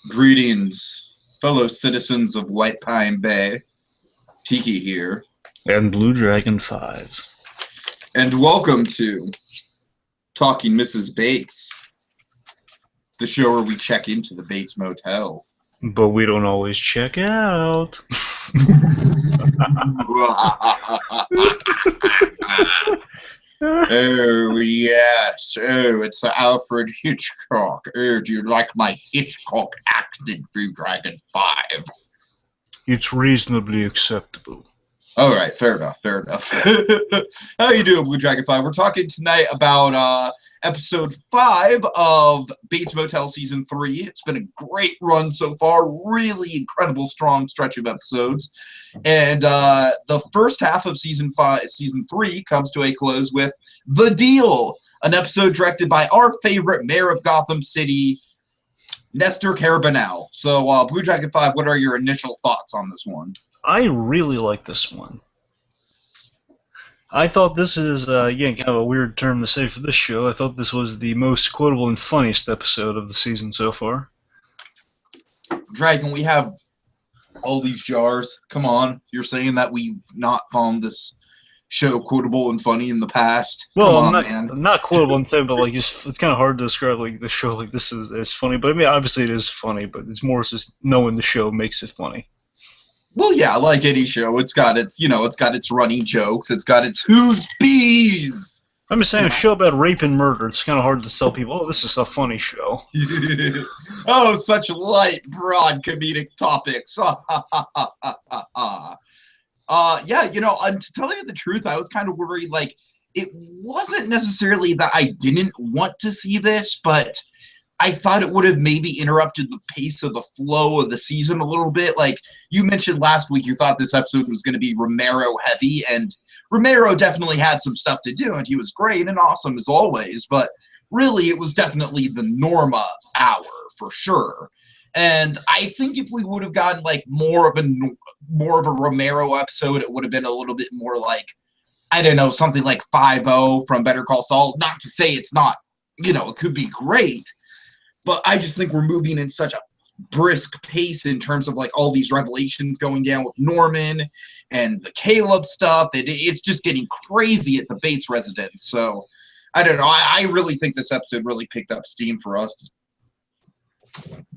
Greetings, fellow citizens of White Pine Bay. Tiki here. And BlueDragonFive. And welcome to Talking Mrs. Bates, the show where we check into the Bates Motel. But we don't always check out. Oh, yes. Oh, it's Alfred Hitchcock. Oh, do you like my Hitchcock accent, BlueDragonFive? It's reasonably acceptable. All right, fair enough. How you doing, BlueDragonFive? We're talking tonight about episode 5 of Bates Motel Season 3. It's been a great run so far. Really incredible, strong stretch of episodes. And the first half of Season 3 comes to a close with The Deal, an episode directed by our favorite mayor of Gotham City, Nestor Carbonell. So, BlueDragonFive, what are your initial thoughts on this one? I really like this one. I thought this is, again, kind of a weird term to say for this show. I thought this was the most quotable and funniest episode of the season so far. Dragon, we have all these jars. Come on. You're saying that we've not found this show quotable and funny in the past? Well, Come on, man. Not quotable, I'm saying, but like it's kind of hard to describe like the show like this is funny. But I mean, obviously it is funny, but it's more just knowing the show makes it funny. Well, yeah, like any show, it's got its running jokes. It's got its who's bees. I'm just saying, a show about rape and murder, it's kind of hard to tell people, oh, this is a funny show. Oh, such light, broad comedic topics. Yeah, to tell you the truth, I was kind of worried, like, it wasn't necessarily that I didn't want to see this, but I thought it would have maybe interrupted the pace of the flow of the season a little bit. Like, you mentioned last week you thought this episode was going to be Romero heavy, and Romero definitely had some stuff to do, and he was great and awesome as always, but really it was definitely the Norma hour for sure. And I think if we would have gotten like more of a Romero episode, it would have been a little bit more like, I don't know, something like 5-0 from Better Call Saul. Not to say it's not, it could be great, but I just think we're moving in such a brisk pace in terms of like all these revelations going down with Norman and the Caleb stuff. It's just getting crazy at the Bates residence. So I don't know. I really think this episode really picked up steam for us.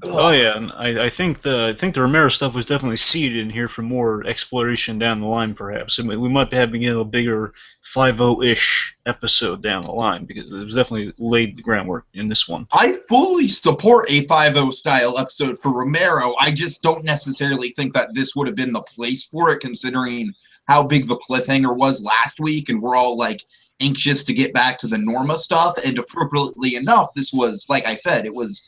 Oh yeah, and I think the Romero stuff was definitely seeded in here for more exploration down the line. Perhaps we might be having a bigger 5-0-ish episode down the line because it was definitely laid the groundwork in this one. I fully support a 5-0 style episode for Romero. I just don't necessarily think that this would have been the place for it, considering how big the cliffhanger was last week, and we're all like anxious to get back to the Norma stuff. And appropriately enough, this was, like I said, it was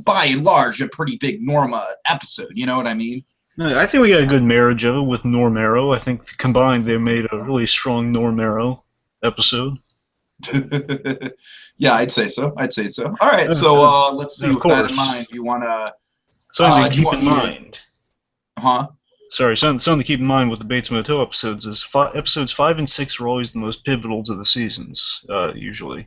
by and large a pretty big Norma episode, you know what I mean? I think we got a good marriage of it with Normero. I think combined they made a really strong Normero episode. Yeah, I'd say so. All right, so let's see with that in mind. Do you want to... Something to keep in mind. Huh? Sorry, something to keep in mind with the Bates Motel episodes is episodes 5 and 6 are always the most pivotal to the seasons, usually.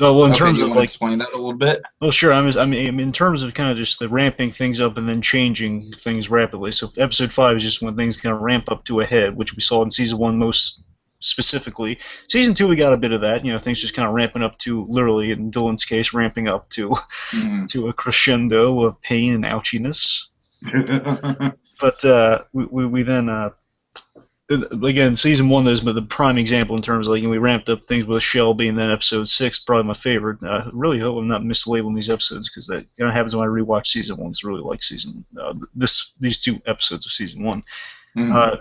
Well, in terms of like explain that a little bit. Well, sure. I mean, in terms of kind of just the ramping things up and then changing things rapidly. So, episode 5 is just when things kind of ramp up to a head, which we saw in season 1 most specifically. Season 2, we got a bit of that. Things just kind of ramping up to, literally in Dylan's case, ramping up to to a crescendo of pain and ouchiness. But we then. Again, season 1 is the prime example in terms of we ramped up things with Shelby, and then episode 6, probably my favorite. I really hope I'm not mislabeling these episodes because that happens when I rewatch season 1. It's really like these 2 episodes of season 1.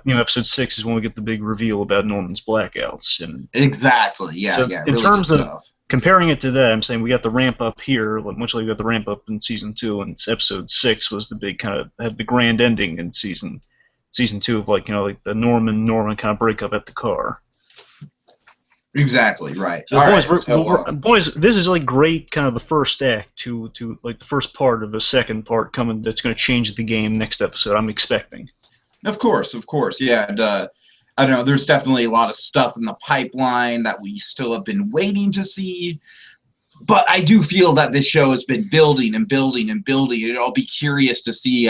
Episode 6 is when we get the big reveal about Norman's blackouts. And exactly, yeah. So yeah in really terms of stuff. Comparing it to that, I'm saying we got the ramp up here, much like we got the ramp up in season 2, and episode 6 was the big had the grand ending in season 2 of the Norman kind of breakup at the car. Exactly right. So boys, this is great kind of the first act to the first part of a second part coming that's going to change the game next episode. I'm expecting. Of course, yeah. And I don't know. There's definitely a lot of stuff in the pipeline that we still have been waiting to see. But I do feel that this show has been building and building and building, and I'll be curious to see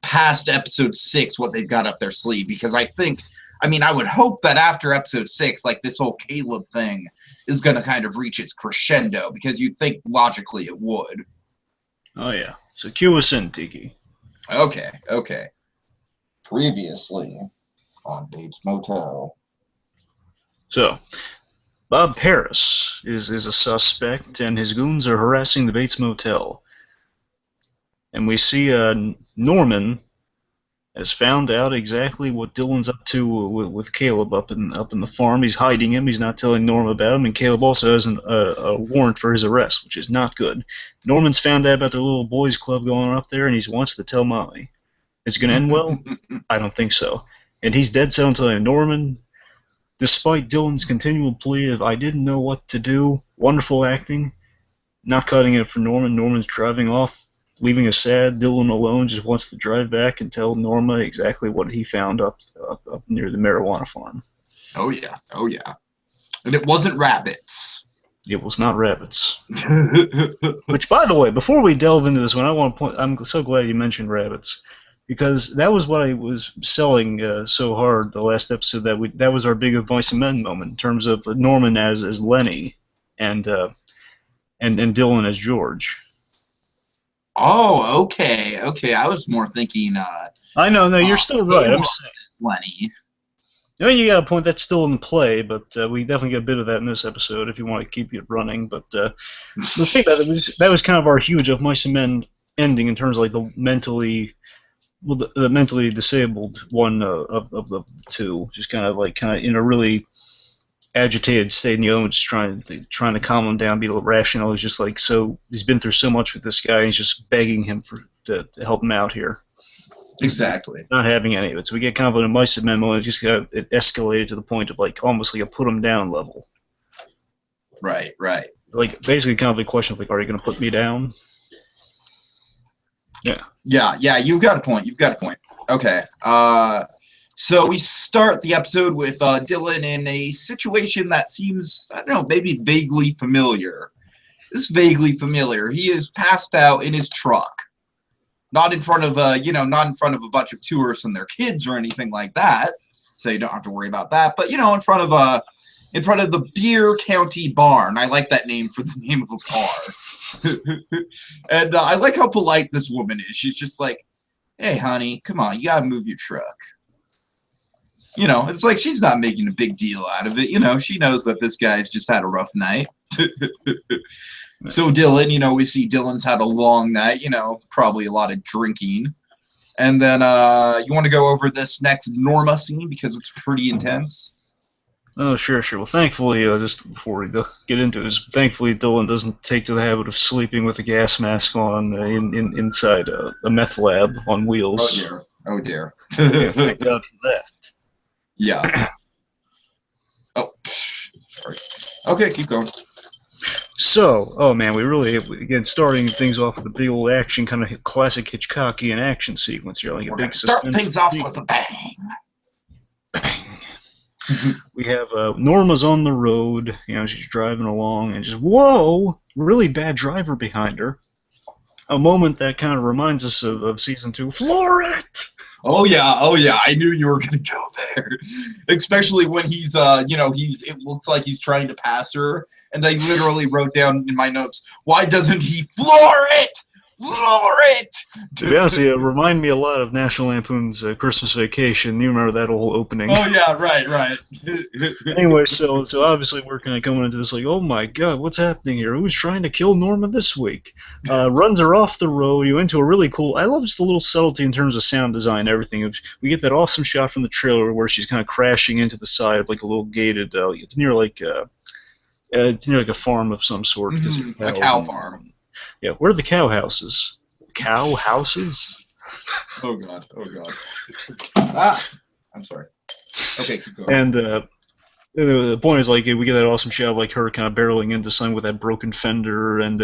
past episode 6 what they've got up their sleeve, because I would hope that after episode 6, like this whole Caleb thing is going to kind of reach its crescendo, because you'd think logically it would. Oh yeah. So cue us in, Tiki. Okay. Previously on Bates Motel. So, Bob Harris is a suspect, and his goons are harassing the Bates Motel. And we see Norman has found out exactly what Dylan's up to with Caleb up in the farm. He's hiding him. He's not telling Norma about him, and Caleb also has a warrant for his arrest, which is not good. Norman's found out about their little boys club going up there, and he wants to tell Mommy. Is it going to end well? I don't think so. And he's dead set on telling Norman, despite Dylan's continual plea of, I didn't know what to do, wonderful acting, not cutting it for Norman. Norman's driving off, leaving a sad Dylan alone, just wants to drive back and tell Norma exactly what he found up near the marijuana farm. Oh yeah. And it wasn't rabbits. It was not rabbits. Which, by the way, before we delve into this one, I want to point, I'm so glad you mentioned rabbits, because that was what I was selling so hard the last episode, that was our big Advice and Men moment in terms of Norman as Lenny and Dylan as George. Oh, okay. I was more thinking. I know. No, you're still right. I'm saying Lenny. I mean, you got a point that's still in play, but we definitely get a bit of that in this episode if you want to keep it running. But the thing that was kind of our huge Of Mice and Men ending in terms of like the mentally disabled one of the two, just kind of in a really agitated state, and the other one just trying to calm him down, be a little rational. He's just like, so he's been through so much with this guy, and he's just begging him to help him out here. Exactly. Not having any of it. So we get kind of an Mice and Men moment. It escalated to the point of like almost like a put him down level. Right. Like basically kind of the question of like, are you going to put me down? Yeah. You've got a point. Okay. So we start the episode with Dylan in a situation that seems, I don't know, maybe vaguely familiar. It's vaguely familiar. He is passed out in his truck. Not in front of a bunch of tourists and their kids or anything like that. So you don't have to worry about that. But in front of the Beer County Barn. I like that name for the name of a bar. And I like how polite this woman is. She's just like, hey, honey, come on, you gotta move your truck. It's like she's not making a big deal out of it. She knows that this guy's just had a rough night. So Dylan, we see Dylan's had a long night, probably a lot of drinking. And then you want to go over this next Norma scene because it's pretty intense? Oh, sure. Well, thankfully, just before we get into this, thankfully Dylan doesn't take to the habit of sleeping with a gas mask on inside a meth lab on wheels. Oh, dear. Yeah, thank God for that. Yeah. Oh, sorry. Okay, keep going. So, oh man, we really, again, starting things off with a big old action, kind of classic Hitchcockian action sequence here. Like a big start things off with a bang. Bang. We have Norma's on the road, she's driving along, and just, whoa, really bad driver behind her. A moment that kind of reminds us of season 2, Floor It! Oh yeah, I knew you were gonna go there. Especially when he's it looks like he's trying to pass her, and I literally wrote down in my notes, why doesn't he floor it? Floor it! To be honest, it reminded me a lot of National Lampoon's Christmas Vacation. You remember that whole opening? Oh yeah, right. Anyway, so obviously we're kind of coming into this like, oh my God, what's happening here? Who's trying to kill Norma this week? Runs her off the road. You into a really cool. I love just the little subtlety in terms of sound design and everything. We get that awesome shot from the trailer where she's kind of crashing into the side of like a little gated. It's near like a farm of some sort. A cow farm. Yeah, where are the cow houses? Cow houses? Oh God. I'm sorry. Okay, keep going. And the point is, like, we get that awesome shot of, like, her kind of barreling into something with that broken fender, and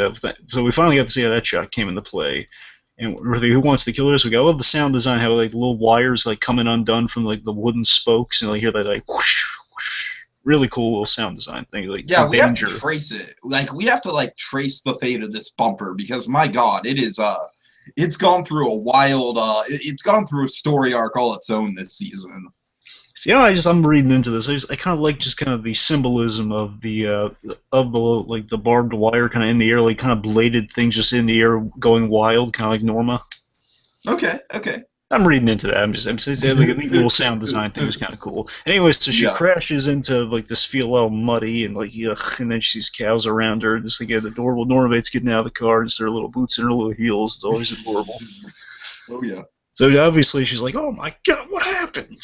so we finally got to see how that shot came into play. And really, who wants to kill this? I love the sound design, how, like, the little wires, like, coming undone from, like, the wooden spokes, and, like, hear that, like, whoosh, whoosh, really cool little sound design thing. Like Yeah, the we have danger. to trace it. Like, we have to, like, trace the fate of this bumper because, my God, it is, it's gone through a wild, it's gone through a story arc all its own this season. So, I'm reading into this. I kind of like just kind of the symbolism of the like the barbed wire kind of in the air, like kind of bladed things just in the air going wild, kind of like Norma. Okay, okay. I'm reading into that. I'm saying like a neat little sound design thing was kind of cool. Anyways, so she crashes into like this field all muddy and like yuck, and then she sees cows around her. Just like at the door, well, Norma Bates getting out of the car and her little boots and her little heels. It's always adorable. Oh yeah. So obviously she's like, "Oh my God, what happened?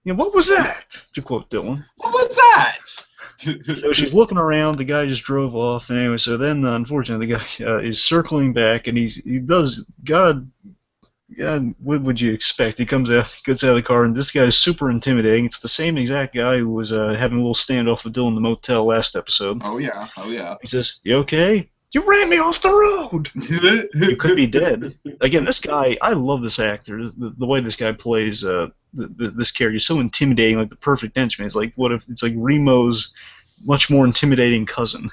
What was that?" To quote Dylan. What was that? So she's looking around. The guy just drove off. And anyway, so then unfortunately the guy is circling back, and he does God. Yeah, what would you expect? He comes out, gets out of the car, and this guy is super intimidating. It's the same exact guy who was having a little standoff with Dylan in the motel last episode. Oh yeah, oh yeah. He says, "You okay? You ran me off the road. You could be dead." Again, this guy, I love this actor. The way this guy plays this character is so intimidating, like the perfect henchman. It's like what if it's like Remo's much more intimidating cousin.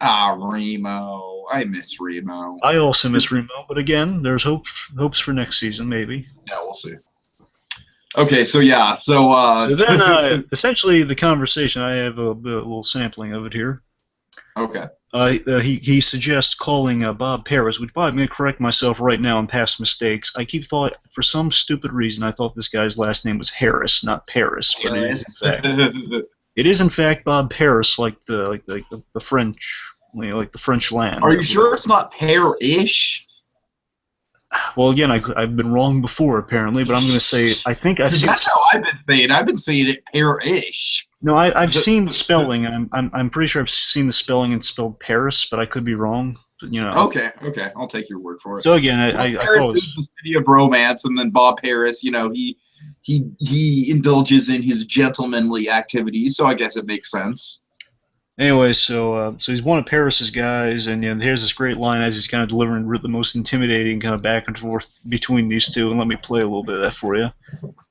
Ah, Remo. I miss Remo. I also miss Remo, but again, there's hopes for next season, maybe. Yeah, we'll see. Okay, so yeah, so then essentially the conversation, I have a little sampling of it here. Okay. He suggests calling Bob Paris, which, Bob, I'm going to correct myself right now on past mistakes. I keep thought, for some stupid reason, I thought this guy's last name was Harris, not Paris. But it is in fact Bob Paris, like the French, like the French land. Are you sure it's not pear-ish? Well, again, I've been wrong before apparently, but I'm going to say I think I've seen. That's how I've been saying. I've been saying it pear-ish. No, I've seen the spelling, and I'm pretty sure I've seen the spelling and spelled Paris, but I could be wrong. Okay, I'll take your word for it. So again, I Paris is the city of romance, and then Bob Paris, he indulges in his gentlemanly activities, so I guess it makes sense. Anyway, so he's one of Paris's guys, and here's this great line as he's kind of delivering the most intimidating kind of back and forth between these two. And let me play a little bit of that for you.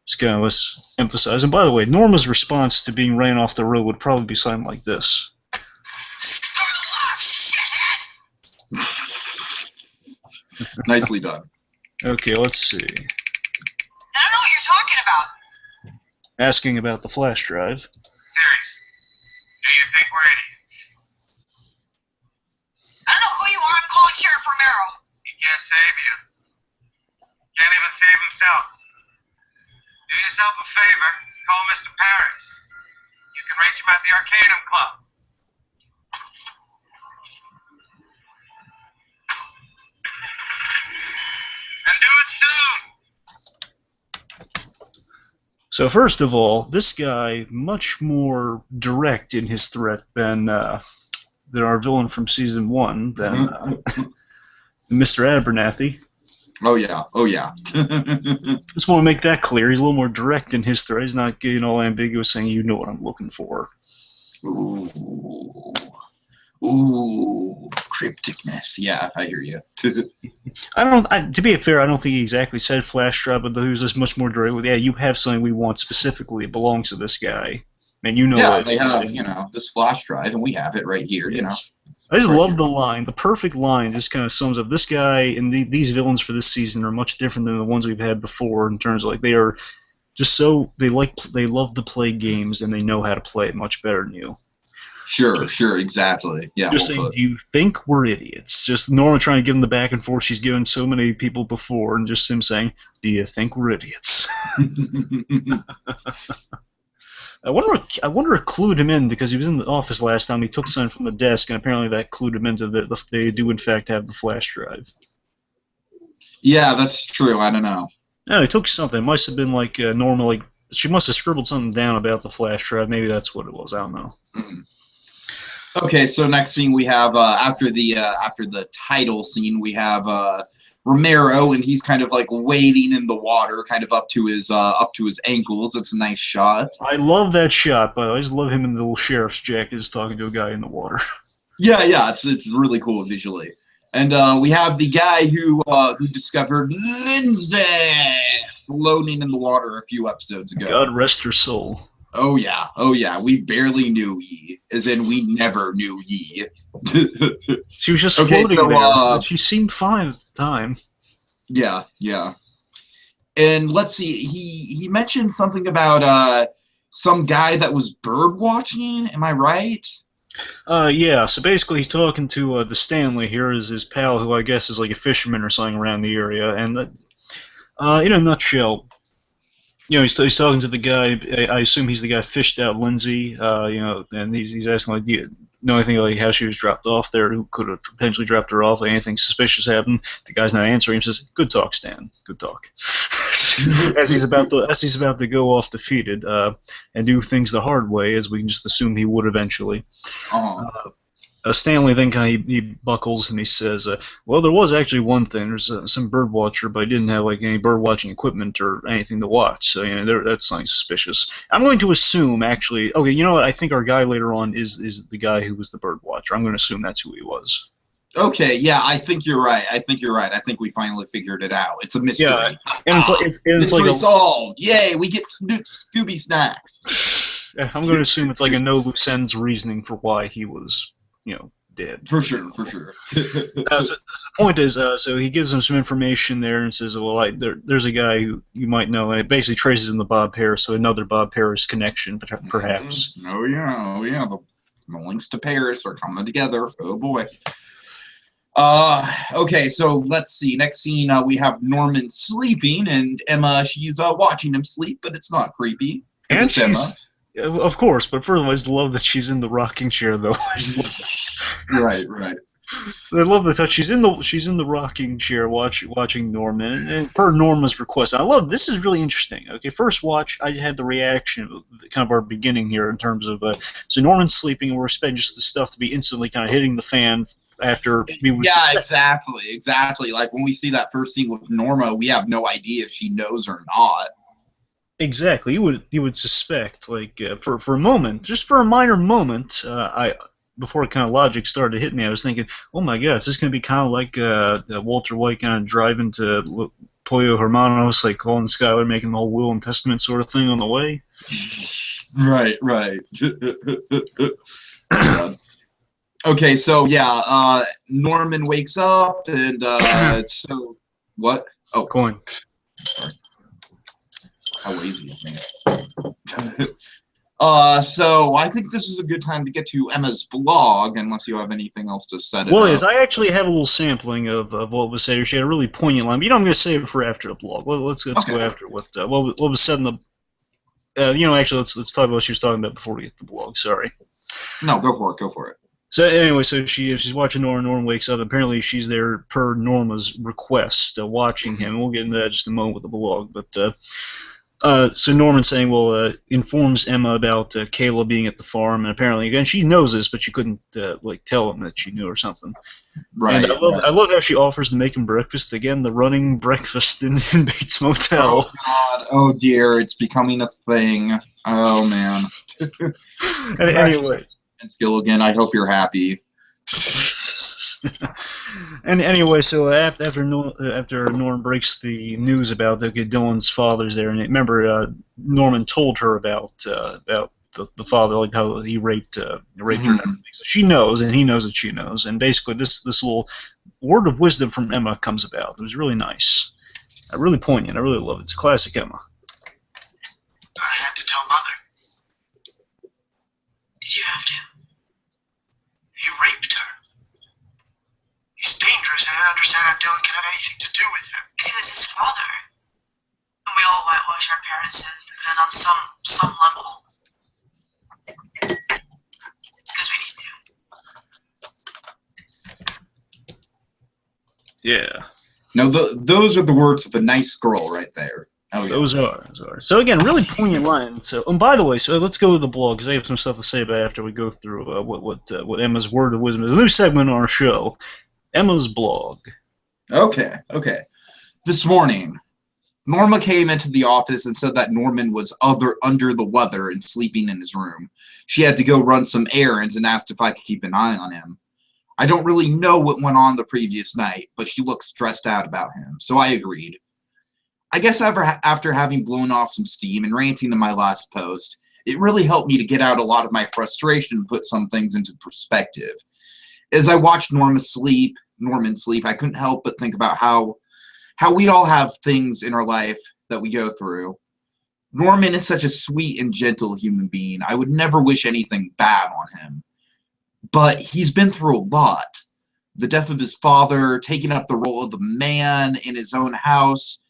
Just kind of let's emphasize. And by the way, Norma's response to being ran off the road would probably be something like this. Nicely done. Okay, let's see. I don't know what you're talking about. Asking about the flash drive. Serious. Do you think we're idiots? I don't know who you are. I'm calling Sheriff Romero. He can't save you. Can't even save himself. Do yourself a favor. Call Mr. Paris. You can reach him at the Arcanum Club. And do it soon. So first of all, this guy much more direct in his threat than our villain from season 1, than Mr. Abernathy. Oh yeah. Just want to make that clear. He's a little more direct in his threat. He's not getting all ambiguous, saying you know what I'm looking for. Ooh, crypticness. Yeah, I hear you. To be fair, I don't think he exactly said flash drive, but he was just much more direct with, you have something we want specifically. It belongs to this guy. And they have, this flash drive, and we have it right here, yes. I just love the line. The perfect line just kind of sums up this guy and these villains for this season are much different than the ones we've had before in terms of, like, they are just so, they love to play games, and they know how to play it much better than you. Sure, exactly. Yeah. Just saying, do you think we're idiots? Just Norma trying to give him the back and forth she's given so many people before, and just him saying, do you think we're idiots? I wonder what clued him in, because he was in the office last time. He took something from the desk, and apparently that clued him into they do in fact have the flash drive. Yeah, that's true. I don't know. No, he took something. It must have been like Norma, like she must have scribbled something down about the flash drive. Maybe that's what it was. I don't know. Mm-hmm. Okay, so next scene we have after the title scene we have Romero, and he's kind of like wading in the water, kind of up to his ankles. It's a nice shot. I love that shot, but I just love him in the little sheriff's jacket, just talking to a guy in the water. Yeah, it's really cool visually. And we have the guy who discovered Lindsay floating in the water a few episodes ago. God rest her soul. Oh yeah. We barely knew ye, as in we never knew ye. She was just Okay, floating so there. She seemed fine at the time. yeah. And let's see, he mentioned something about some guy that was bird watching. Am I right? Yeah, so basically he's talking to the Stanley here, is his pal, who I guess is like a fisherman or something around the area, and in a nutshell, he's talking to the guy. I assume he's the guy who fished out Lindsay. And he's asking like, do you know anything like how she was dropped off there? Who could have potentially dropped her off? Like anything suspicious happened? The guy's not answering him. Says, "Good talk, Stan. Good talk." as he's about to go off defeated and do things the hard way, as we can just assume he would eventually. Stanley then kind of he buckles and he says, "Well, there was actually one thing. There's some bird watcher, but I didn't have like any bird watching equipment or anything to watch. So that's something suspicious. I'm going to assume actually. Okay, you know what? I think our guy later on is the guy who was the bird watcher. I'm going to assume that's who he was." Okay, yeah, I think you're right. I think we finally figured it out. It's a mystery. Yeah, and it's mystery like solved. Yay, we get Scooby snacks. I'm going to assume it's like a no loose ends reasoning for why he was, dead. For sure. So the point is, so he gives him some information there and says, well, there's a guy who you might know, and it basically traces him to Bob Paris, so another Bob Paris connection, perhaps. Oh yeah. The links to Paris are coming together. Oh boy. Okay, so let's see. Next scene, we have Norman sleeping, and Emma, she's watching him sleep, but it's not creepy. And she's, Emma. Of course, but first of all, I just love that she's in the rocking chair, though. Right. I love the touch. She's in the rocking chair watching Norman, and per Norma's request. I love this. Is really interesting. Okay, first watch, I had the reaction, kind of our beginning here in terms of so Norman's sleeping, and we're expecting just the stuff to be instantly kind of hitting the fan after we would suspect. Exactly. Like when we see that first scene with Norma, we have no idea if she knows or not. Exactly. You would suspect, like for a moment, just for a minor moment, before kind of logic started to hit me, I was thinking, oh my gosh, this is going to be kind of like Walter White kind of driving to Pollo Hermanos, like calling Skylar, making the whole will and testament sort of thing on the way. Right. Okay, so yeah, Norman wakes up, and so what? Oh, coin. Sorry. How lazy of me. So I think this is a good time to get to Emma's blog, unless you have anything else to set it up. Well, I actually have a little sampling of what was said here. She had a really poignant line, but I'm going to save it for after the blog. Let's go after what was said in the. Actually, let's talk about what she was talking about before we get to the blog. Sorry. No, go for it. So anyway, so she's watching Norman. Norman wakes up. Apparently, she's there per Norma's request, watching him. We'll get into that in just a moment with the blog. But so Norman saying, informs Emma about Kayla being at the farm, and apparently, again, she knows this, but she couldn't tell him that she knew or something. Right. And I love how she offers to make him breakfast again. The running breakfast in Bates Motel. Oh God! Oh dear! It's becoming a thing. Oh man. And anyway. And Gilligan, I hope you're happy. And anyway, so after Norman breaks the news about Dylan's father's there, and remember Norman told her about the father, like how he raped her and everything. So she knows, and he knows that she knows, and basically this little word of wisdom from Emma comes about. It was really nice, really poignant. I really love it. It's classic Emma. I had to tell Mother. Did you have to? He raped her. He's dangerous, and I don't understand how Dylan can have anything to do with him. He was his father. And we all whitewash our parents' sins because on some level. Because we need to. Yeah. No, those are the words of a nice girl right there. Oh, yeah. Those are. So again, really poignant line. So, and by the way, so let's go to the blog because I have some stuff to say about it after we go through what Emma's word of wisdom is. A new segment on our show, Emma's blog. Okay. This morning, Norma came into the office and said that Norman was under the weather and sleeping in his room. She had to go run some errands and asked if I could keep an eye on him. I don't really know what went on the previous night, but she looked stressed out about him, so I agreed. I guess after having blown off some steam and ranting in my last post, It really helped me to get out a lot of my frustration and put some things into perspective. As I watched Norman sleep, I couldn't help but think about how we all have things in our life that we go through. Norman is such a sweet and gentle human being. I would never wish anything bad on him. But he's been through a lot. The death of his father, taking up the role of the man in his own house,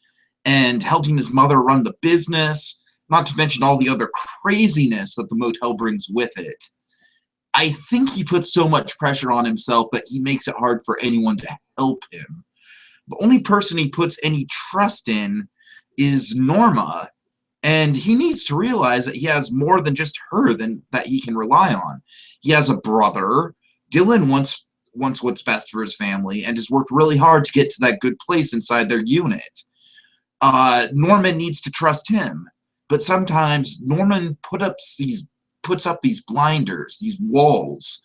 and helping his mother run the business, not to mention all the other craziness that the motel brings with it. I think he puts so much pressure on himself that he makes it hard for anyone to help him. The only person he puts any trust in is Norma, and he needs to realize that he has more than just her that he can rely on. He has a brother. Dylan wants what's best for his family and has worked really hard to get to that good place inside their unit. Norman needs to trust him, but sometimes Norman puts up these blinders, these walls,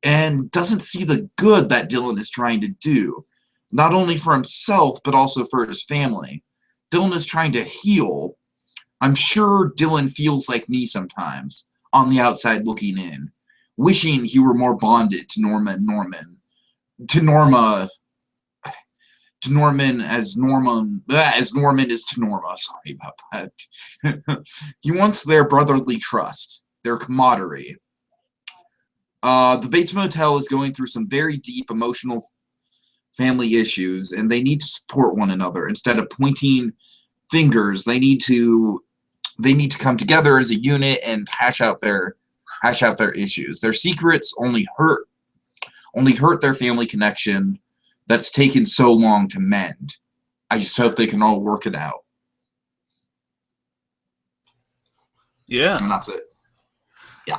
and doesn't see the good that Dylan is trying to do, not only for himself, but also for his family. Dylan is trying to heal. I'm sure Dylan feels like me sometimes, on the outside looking in, wishing he were more bonded to Norman as Norman is to Norma. Sorry about that. He wants their brotherly trust, their camaraderie. The Bates Motel is going through some very deep emotional family issues, and they need to support one another instead of pointing fingers. They need to come together as a unit and hash out their issues. Their secrets only hurt their family connection that's taken so long to mend. I just hope they can all work it out. Yeah. And that's it. Yeah.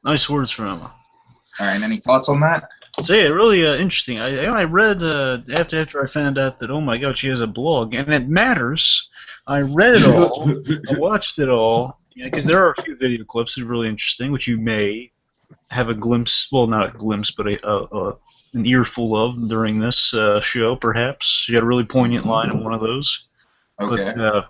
Nice words from Emma. All right, any thoughts on that? So yeah, really interesting. I read after I found out that, oh my god, she has a blog, and it matters. I read it all. I watched it all. Yeah, because there are a few video clips that are really interesting, which you may have a glimpse, well, not a glimpse, but an earful of during this show, perhaps. She had a really poignant line in one of those. Okay. But the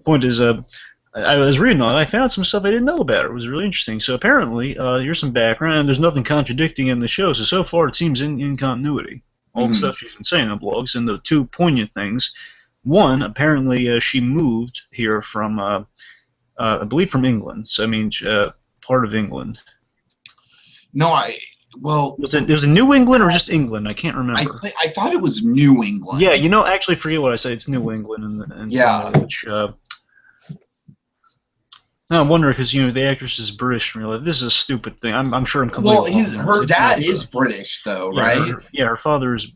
point is, I was reading on it, I found some stuff I didn't know about her. It was really interesting. So apparently, here's some background, and there's nothing contradicting in the show, so far it seems in continuity. All the stuff she's been saying on blogs, and the two poignant things. One, apparently she moved here from, I believe from England, so I mean, part of England. No, was it New England or just England? I can't remember. I thought it was New England. Yeah, actually forget what I said. It's New England, and yeah. Which, now I'm wondering because the actress is British. And you're like, this is a stupid thing. I'm sure I'm completely. Well, her dad is British though, right? Her father is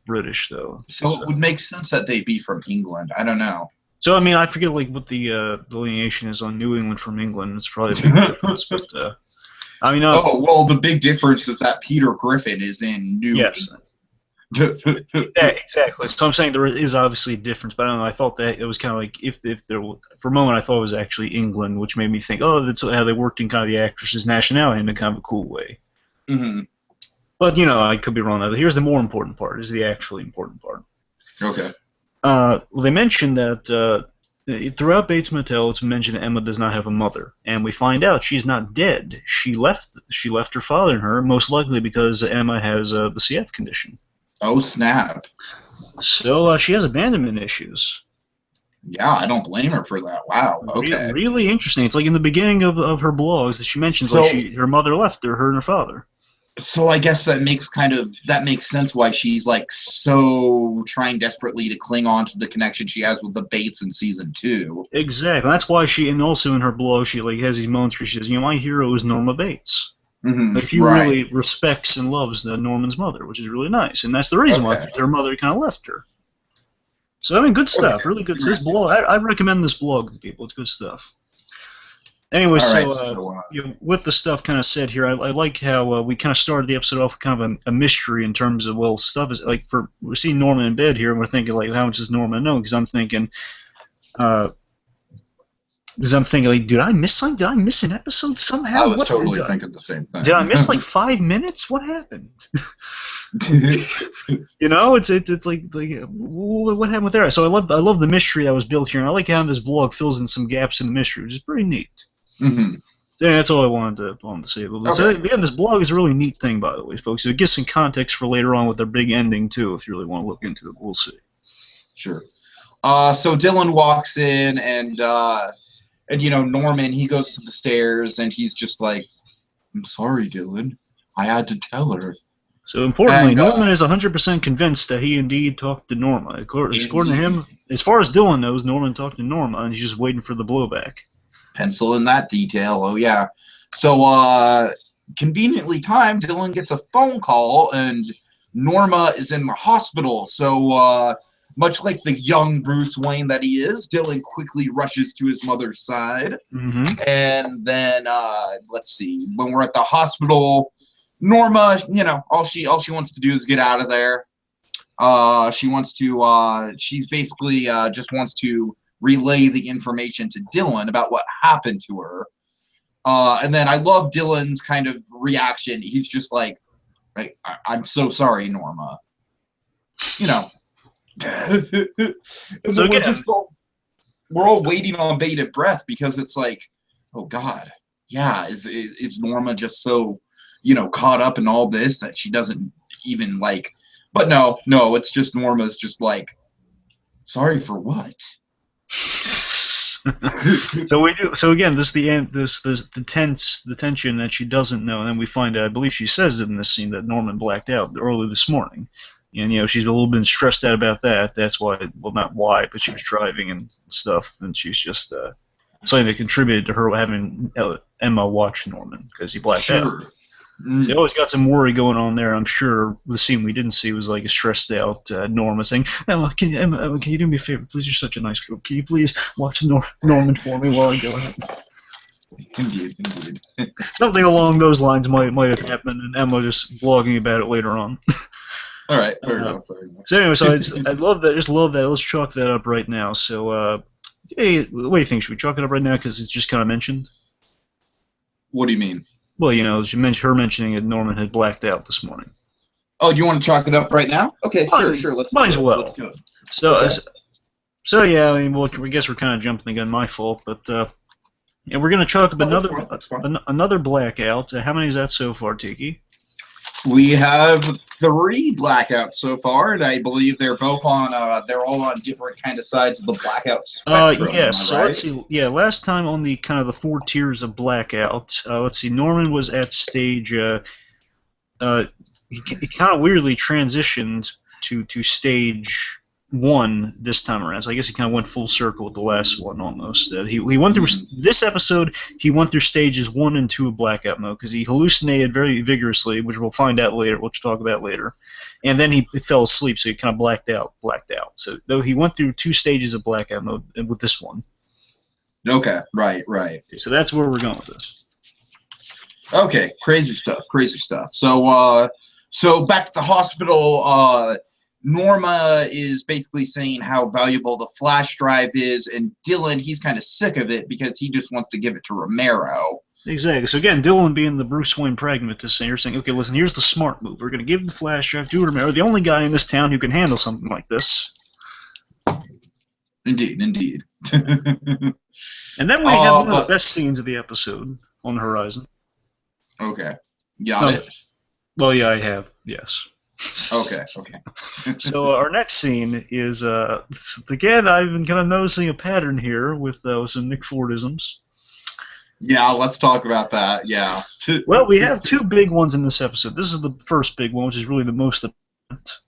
British though. So it would make sense that they'd be from England. I don't know. So I mean, I forget what the delineation is on New England from England. It's probably a big difference, but I mean. The big difference is that Peter Griffin is in New England. Yeah, exactly. So I'm saying there is obviously a difference, but I don't know. I thought that it was kind of like if there for a moment I thought it was actually England, which made me think, oh, that's how they worked in kind of the actress's nationality in a kind of a cool way. Mm-hmm. But I could be wrong. Here's the more important part. Is the actually important part. Okay. Well, they mentioned that throughout Bates Motel, it's mentioned that Emma does not have a mother, and we find out she's not dead. She left her father and her, most likely because Emma has the CF condition. Oh, snap. So she has abandonment issues. Yeah, I don't blame her for that. Wow, okay. Really interesting. It's like in the beginning of her blogs that she mentions her mother left her and her father. So I guess that makes sense why she's like so trying desperately to cling on to the connection she has with the Bates in season 2. Exactly. That's why and also in her blog she has these moments where she says, my hero is Norma Bates. Mm-hmm. Like she really respects and loves Norman's mother, which is really nice, and that's the reason why her mother kind of left her. So I mean, good stuff, really good. This blog, I recommend this blog to people. It's good stuff. Anyway, with the stuff kind of said here, I like how we kind of started the episode off with kind of a mystery in terms of stuff is like we're seeing Norman in bed here, and we're thinking like, how much does Norman know? Because I'm thinking. Like, did I miss something? Did I miss an episode somehow? I was totally thinking the same thing. Did I miss like 5 minutes? What happened? It's like what happened with there? So I love the mystery that was built here, and I like how this blog fills in some gaps in the mystery, which is pretty neat. Mm-hmm. Yeah, that's all I wanted to say. So, again, this blog is a really neat thing, by the way, folks. It gives some context for later on with their big ending, too, if you really want to look into it. We'll see. Sure. So Dylan walks in, and Norman, he goes to the stairs, and he's just like, "I'm sorry, Dylan. I had to tell her." So, importantly, And, Norman is 100% convinced that he indeed talked to Norma. According to him, as far as Dylan knows, Norman talked to Norma, and he's just waiting for the blowback. Pencil in that detail. Oh, yeah. So, conveniently timed, Dylan gets a phone call, and Norma is in the hospital. So, much like the young Bruce Wayne that he is, Dylan quickly rushes to his mother's side. Mm-hmm. And then, let's see, when we're at the hospital, Norma, all she wants to do is get out of there. She's basically just wants to relay the information to Dylan about what happened to her. And then I love Dylan's kind of reaction. He's just like, I'm so sorry, Norma. And so again, we're all waiting on bated breath because it's like, oh God, yeah, is Norma just so caught up in all this that she doesn't even like? But no, it's just Norma's just like, sorry for what? So we do. So again, this the tension that she doesn't know, and then we find out. I believe she says it in this scene that Norman blacked out early this morning, and she's a little bit stressed out about that. That's why, well, not why, but she was driving and stuff, and she's just something that contributed to her having Emma watch Norman because he blacked out. So you always got some worry going on there. I'm sure the scene we didn't see was like a stressed out Norma saying, Emma, can you do me a favor? Please, you're such a nice girl. Can you please watch Norman for me while I go out? Indeed. Something along those lines might have happened, and Emma just blogging about it later on. All right, fair enough. So anyway, I love that. Just love that. Let's chalk that up right now. So, hey, what do you think? Should we chalk it up right now because it's just kind of mentioned? What do you mean? Well, she mentioned her mentioning that Norman had blacked out this morning. Oh, you want to chalk it up right now? Okay, sure. Might as well. Let's do it. So yeah, I mean, well, I guess we're kind of jumping the gun. My fault, but we're gonna chalk up another blackout. How many is that so far, Tiki? We have 3 blackouts so far, and I believe they're both on. They're all on different kind of sides of the blackout spectrum. Yes. So right? let's see. Yeah, last time on the kind of the 4 tiers of blackout. Let's see. Norman was at stage. He kind of weirdly transitioned to stage 1 this time around. So I guess he kind of went full circle with the last one almost. He went through this episode. He went through stages 1 and 2 of blackout mode because he hallucinated very vigorously, which we'll find out later. We'll talk about later. And then he fell asleep, so he kind of blacked out. So though he went through 2 stages of blackout mode with this one. Okay, right. So that's where we're going with this. Okay, crazy stuff. So back to the hospital. Norma is basically saying how valuable the flash drive is, and Dylan, he's kind of sick of it because he just wants to give it to Romero. Exactly. So again, Dylan being the Bruce Wayne pragmatist, saying, okay, listen, here's the smart move. We're going to give the flash drive to Romero, the only guy in this town who can handle something like this. Indeed. And then we have one of the best scenes of the episode on the horizon. Okay. Got it? Well, yeah, I have. Yes. Okay. So our next scene is, again, I've been kind of noticing a pattern here with some Nick Fordisms. Yeah, let's talk about that, yeah. Well, we have 2 big ones in this episode. This is the first big one, which is really the most apparent.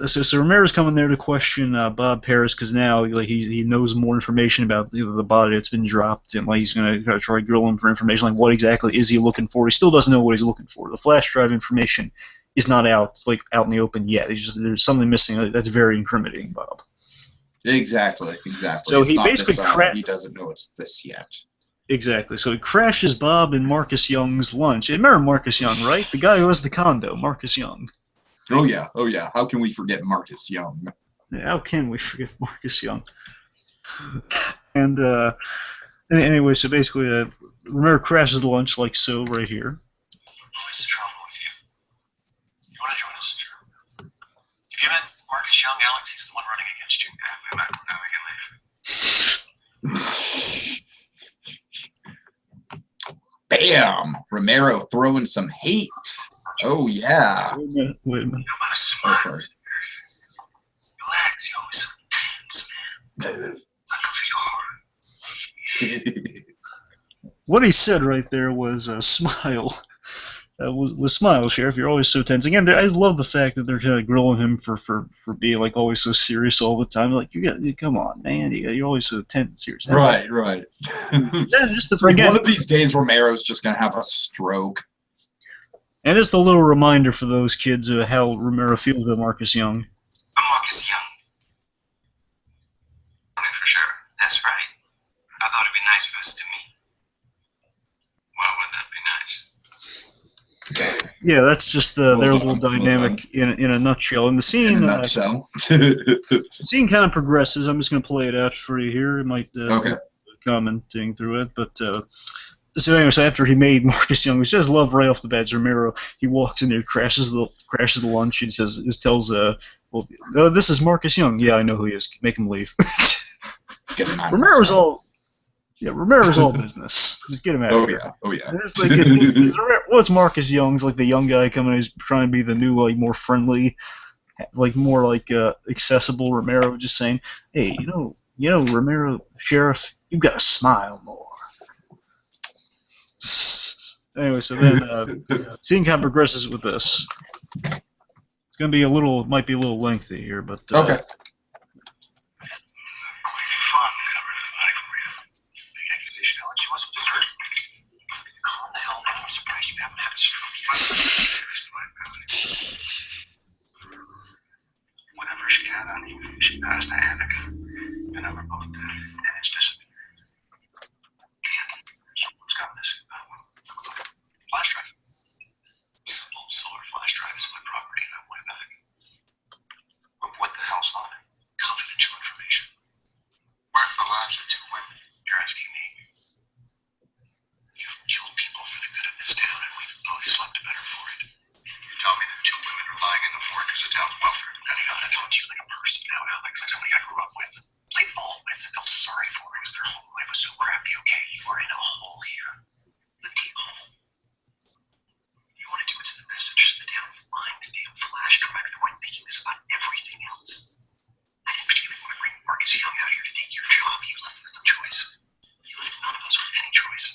So Romero's coming there to question Bob Paris because now he knows more information about the body that's been dropped, and he's going to try to grill him for information like what exactly is he looking for. He still doesn't know what he's looking for. The flash drive information is not out in the open yet. There's something missing that's very incriminating, Bob. Exactly. So he basically he doesn't know it's this yet. Exactly. So he crashes Bob and Marcus Young's lunch. You remember Marcus Young, right? The guy who has the condo, Marcus Young. Oh yeah. How can we forget Marcus Young? Yeah, how can we forget Marcus Young? And anyway, so basically, Romero crashes the lunch like so right here. What's the trouble with you? You want to join us? Sure. Have you met Marcus Young, Alex? He's the one running against you. Yeah, we met. Now we can leave. Damn, Romero throwing some hate. Oh yeah. Wait a minute. You know about a Oh, smile. sorry. Relax, you always so tense, man. Look over your heart. What he said right there was smile. Was smile, Sheriff. You're always so tense. Again, I love the fact that they're kind of grilling him for being like always so serious all the time. Like, come on, man. You're always so tense and serious. Right, right. Yeah, just to So forget. one of these days, Romero's just gonna have a stroke. And just a little reminder for those kids of how Romero feels about Marcus Young. I'm Marcus Young. I mean, for sure. That's right. I thought it'd be nice for us to meet. Why would that be nice? Yeah, that's just their Well little done, well dynamic in a nutshell. And the scene, In a nutshell. the scene kind of progresses. I'm just going to play it out for you here. It might Okay. commenting through it, but so anyway, so after he made Marcus Young, which says love right off the bat, Romero, he walks in there, crashes the lunch, and tells well, this is Marcus Young. Yeah, I know who he is. Make him leave. Get him out. Romero's all business. Just get him out. Oh yeah. Oh yeah. And it's like, what's Marcus Young's like the young guy coming in, he's trying to be the new, like, more friendly, like more like accessible Romero, just saying, hey, you know, Romero, Sheriff, you gotta smile more. Anyway, so then scene kind of progresses with this. It's gonna be might be a little lengthy here, but Okay. Whenever she had on you, she passed to Annika. And they were both dead. And it's disappeared. What's got this? Flash drive. Simple solar flash drive is my property and I want it back. But what the hell's on it? Confidential information. Worth the lives of two women. You're asking me. You've killed people for the good of this town and we've both slept better for it. You tell me that two women are lying in the floor because of town's welfare. Depending on it, I talk to you like a person now, Alex, like somebody I grew up with. Played ball with, felt sorry for because their whole life was so crappy, okay? You are in a hole here. A deep hole. You want to do what's in the best interest of the town, find the damn flash drive and quit thinking this about everything else. I didn't particularly want to bring Marcus Young out here to take your job. You left with no choice. You left none of us with any choice.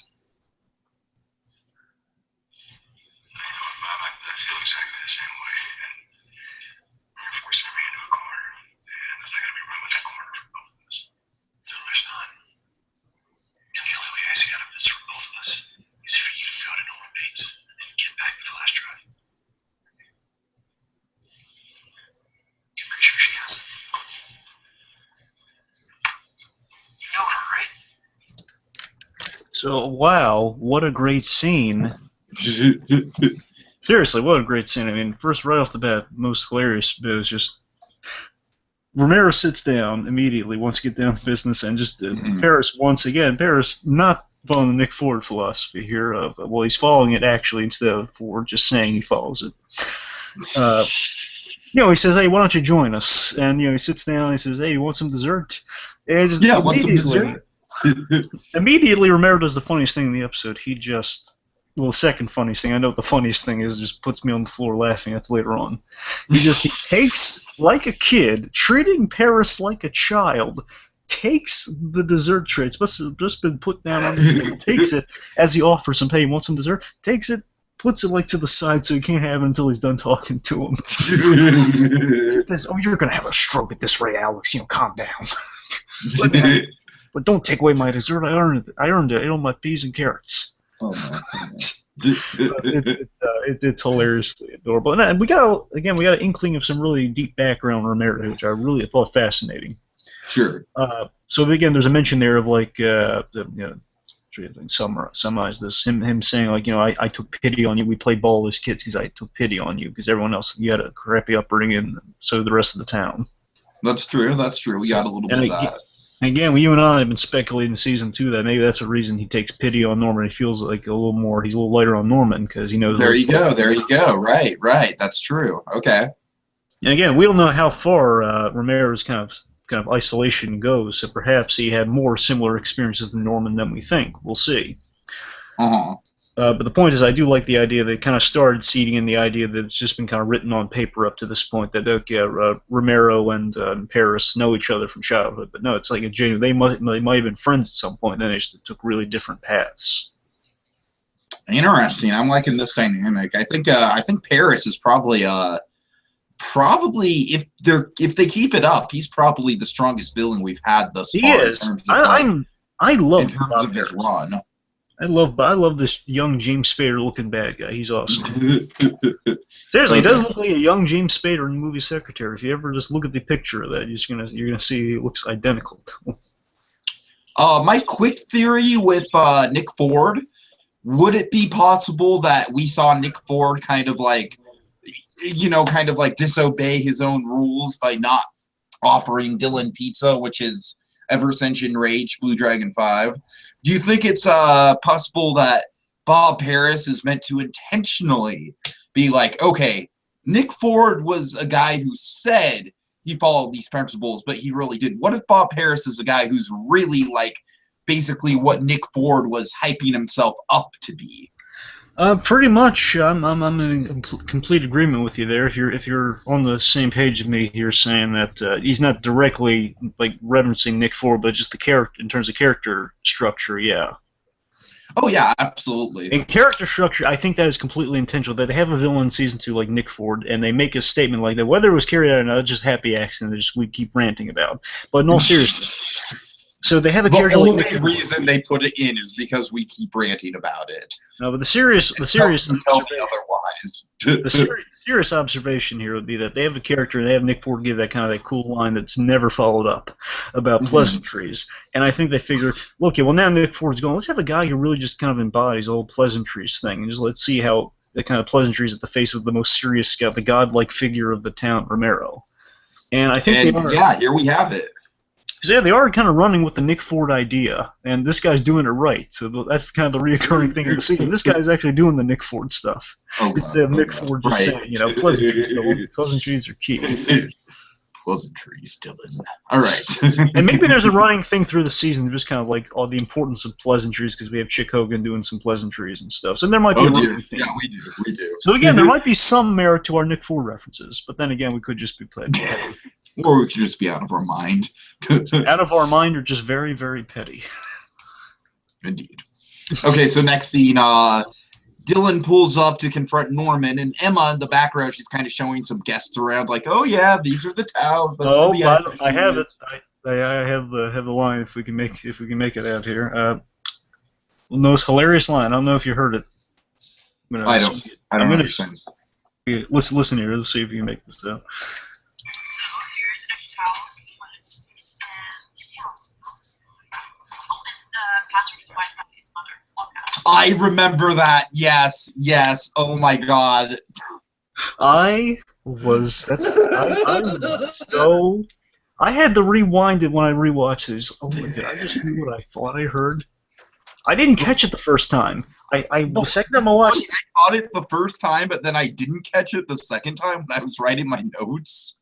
I know, Bob, I feel exactly the same way. And you're forcing me into a corner. And there's not going to be room in that corner for both of us. No, there's not. And the only way I see out of this for both of us is for you to go to Norman Bates and get back the flash drive. You pretty sure she has it? You know her, right? so wow, what a great scene. Seriously, what a great scene. I mean, first, right off the bat, most hilarious bit was just Romero sits down immediately, wants to get down to business, and just Paris once again. Paris not following the Nick Ford philosophy here of, well, he's following it actually instead of Ford just saying he follows it. He says, hey, why don't you join us? And, he sits down and he says, hey, you want some dessert? And just Yeah, want some dessert? Immediately, Romero does the funniest thing in the episode. The second funniest thing, I know what the funniest thing is, just puts me on the floor laughing. That's later on. He takes, like a kid, treating Paris like a child, takes the dessert tray. It's just been put down on the table, takes it as he offers him, hey, you want some dessert? Takes it, puts it like to the side so he can't have it until he's done talking to him. Says, oh, you're going to have a stroke at this rate, Alex. Calm down. But don't take away my dessert. I earned it. I earned my peas and carrots. Oh my It's hilariously adorable. And we got an inkling of some really deep background on Romero, which I really thought fascinating. Sure. So again, there's a mention there of summarize this. Him saying I took pity on you. We played ball as kids because I took pity on you because everyone else you had a crappy upbringing. So did the rest of the town. That's true. We got a little bit of that. Again, you and I have been speculating in season 2 that maybe that's the reason he takes pity on Norman. He feels like he's a little lighter on Norman because he knows. There you go. Right. That's true. Okay. And again, we don't know how far Romero's kind of isolation goes. So perhaps he had more similar experiences than Norman than we think. We'll see. Uh-huh. But the point is, I do like the idea they kind of started seeding in the idea that it's just been kind of written on paper up to this point that Romero and Paris know each other from childhood. But no, it's like a genuine. They might have been friends at some point. Then they just took really different paths. Interesting. I'm liking this dynamic. I think Paris is probably if they keep it up, he's probably the strongest villain we've had thus far. He is. I love in terms of his run. I love this young James Spader looking bad guy. He's awesome. Seriously, he does look like a young James Spader in the movie Secretary. If you ever just look at the picture of that, you're gonna see he looks identical to him. My quick theory with Nick Ford, would it be possible that we saw Nick Ford kind of like disobey his own rules by not offering Dylan pizza, which is ever since Enraged BlueDragonFive? Do you think it's possible that Bob Harris is meant to intentionally be like, okay, Nick Ford was a guy who said he followed these principles, but he really didn't? What if Bob Harris is a guy who's really like basically what Nick Ford was hyping himself up to be? Pretty much. I'm in complete agreement with you there. If you're on the same page as me here, saying that he's not directly like referencing Nick Ford, but just the character in terms of character structure, yeah. Oh yeah, absolutely. In character structure, I think that is completely intentional. That they have a villain in season 2 like Nick Ford, and they make a statement like that, whether it was carried out or not, it's just a happy accident that we keep ranting about. But in all seriousness. So they have a character like Nick Ford. The only reason they put it in is because we keep ranting about it. No, but the serious tell me otherwise. the serious observation here would be that they have a character and they have Nick Ford give that kind of that cool line that's never followed up about pleasantries. And I think they figure, okay, well now Nick Ford's going, let's have a guy who really just kind of embodies the whole pleasantries thing, and just let's see how the kind of pleasantries at the face of the most serious scout, the godlike figure of the town, Romero. And I think here we have it. So yeah, they are kind of running with the Nick Ford idea, and this guy's doing it right. So that's kind of the reoccurring thing in the season. This guy's actually doing the Nick Ford stuff. Instead of Nick Ford just saying, pleasantries are key. Pleasantries, Dylan. All right. And maybe there's a running thing through the season, just kind of like all the importance of pleasantries, because we have Chick Hogan doing some pleasantries and stuff. So there might be a running thing. Yeah, we do. So again, there might be some merit to our Nick Ford references, but then again, we could just be playing. Or we could just be out of our mind. Out of our mind, or just very, very petty. Indeed. Okay, so next scene, Dylan pulls up to confront Norman, and Emma in the background, she's kind of showing some guests around, like, oh yeah, these are the towns. I have it. I have the line. If we can make it out here. The most hilarious line. I don't know if you heard it. I don't understand. Listen here. Let's see if you can make this out. I remember that. Yes. Oh my god. I had to rewind it when I rewatched this. Oh my god! I just knew what I thought I heard. I didn't catch it the first time. The second time I watched it, I caught it the first time, but then I didn't catch it the second time when I was writing my notes.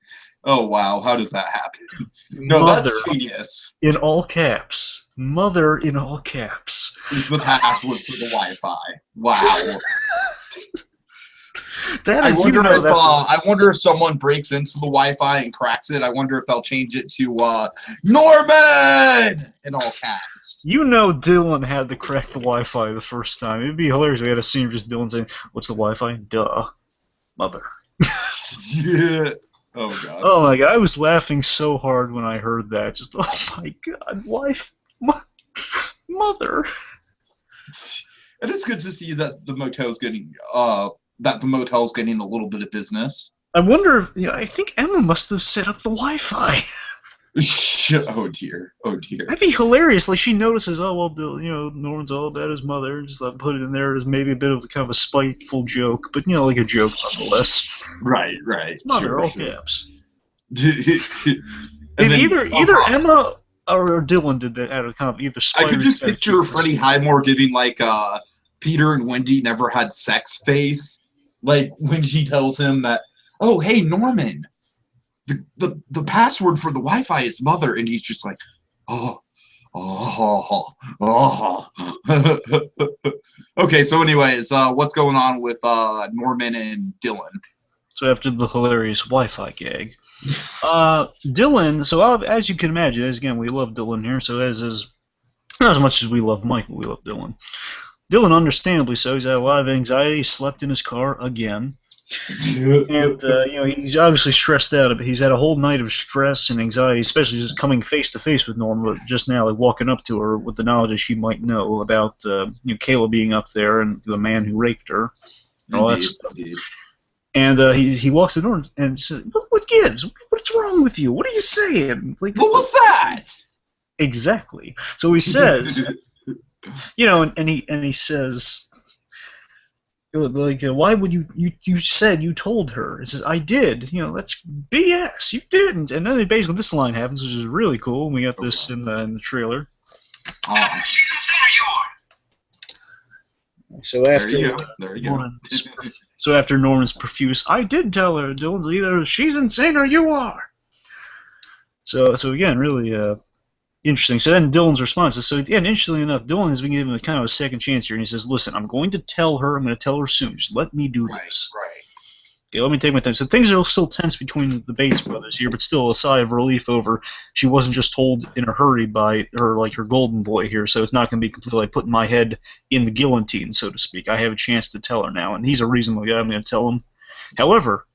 Oh wow! How does that happen? No, Mother, that's genius. In all caps. Mother in all caps. Is the password for the Wi-Fi. Wow. I wonder if someone breaks into the Wi-Fi and cracks it. I wonder if they'll change it to Norman in all caps. You know Dylan had to crack the Wi-Fi the first time. It'd be hilarious if we had a scene of just Dylan saying, "What's the Wi-Fi?" Duh. Mother. Yeah. Oh god. Oh my god, I was laughing so hard when I heard that. Just, oh my god, wife. Mother. And it's good to see that the motel's getting getting a little bit of business. I wonder if I think Emma must have set up the Wi-Fi. Oh dear. That'd be hilarious. Like she notices, oh well, Bill, Norman's all about his mother. Just put it in there as maybe a bit of kind of a spiteful joke, but like a joke nonetheless. Right. It's mother, all caps. And either Emma or Dylan did that out of kind of either. I could just picture Freddie Highmore giving like Peter and Wendy never had sex face, like when she tells him that, oh hey Norman, the password for the Wi-Fi is mother, and he's just like, oh Oh, oh. Okay, so anyways, what's going on with Norman and Dylan? So after the hilarious Wi-Fi gag, Dylan. So as you can imagine, as again we love Dylan here. So not as much as we love Michael, we love Dylan. Dylan, understandably so, he's had a lot of anxiety. He slept in his car again. And he's obviously stressed out. He's had a whole night of stress and anxiety, especially just coming face to face with Norma. But just now, like walking up to her with the knowledge that she might know about Kayla being up there and the man who raped her, and all that stuff. And he walks to the door and says, "What gives? What's wrong with you? What are you saying? Like, what was that?" Exactly. So he says, and he says. Like, why would you said you told her? He says, I did. That's BS. You didn't. And then basically this line happens, which is really cool. And we got this in the trailer. She's insane, or you are. So after there you go. So after Norman's profuse, I did tell her, Dylan's either she's insane or you are. So again, really interesting. So then Dylan's response is, so again, interestingly enough, Dylan has been given a kind of a second chance here, and he says, listen, I'm going to tell her soon. Just let me do this. Right. Okay, let me take my time. So things are still tense between the Bates brothers here, but still a sigh of relief over she wasn't just told in a hurry by her, like her golden boy here, so it's not going to be completely like putting my head in the guillotine, so to speak. I have a chance to tell her now, and he's a reasonable guy. I'm going to tell him. However,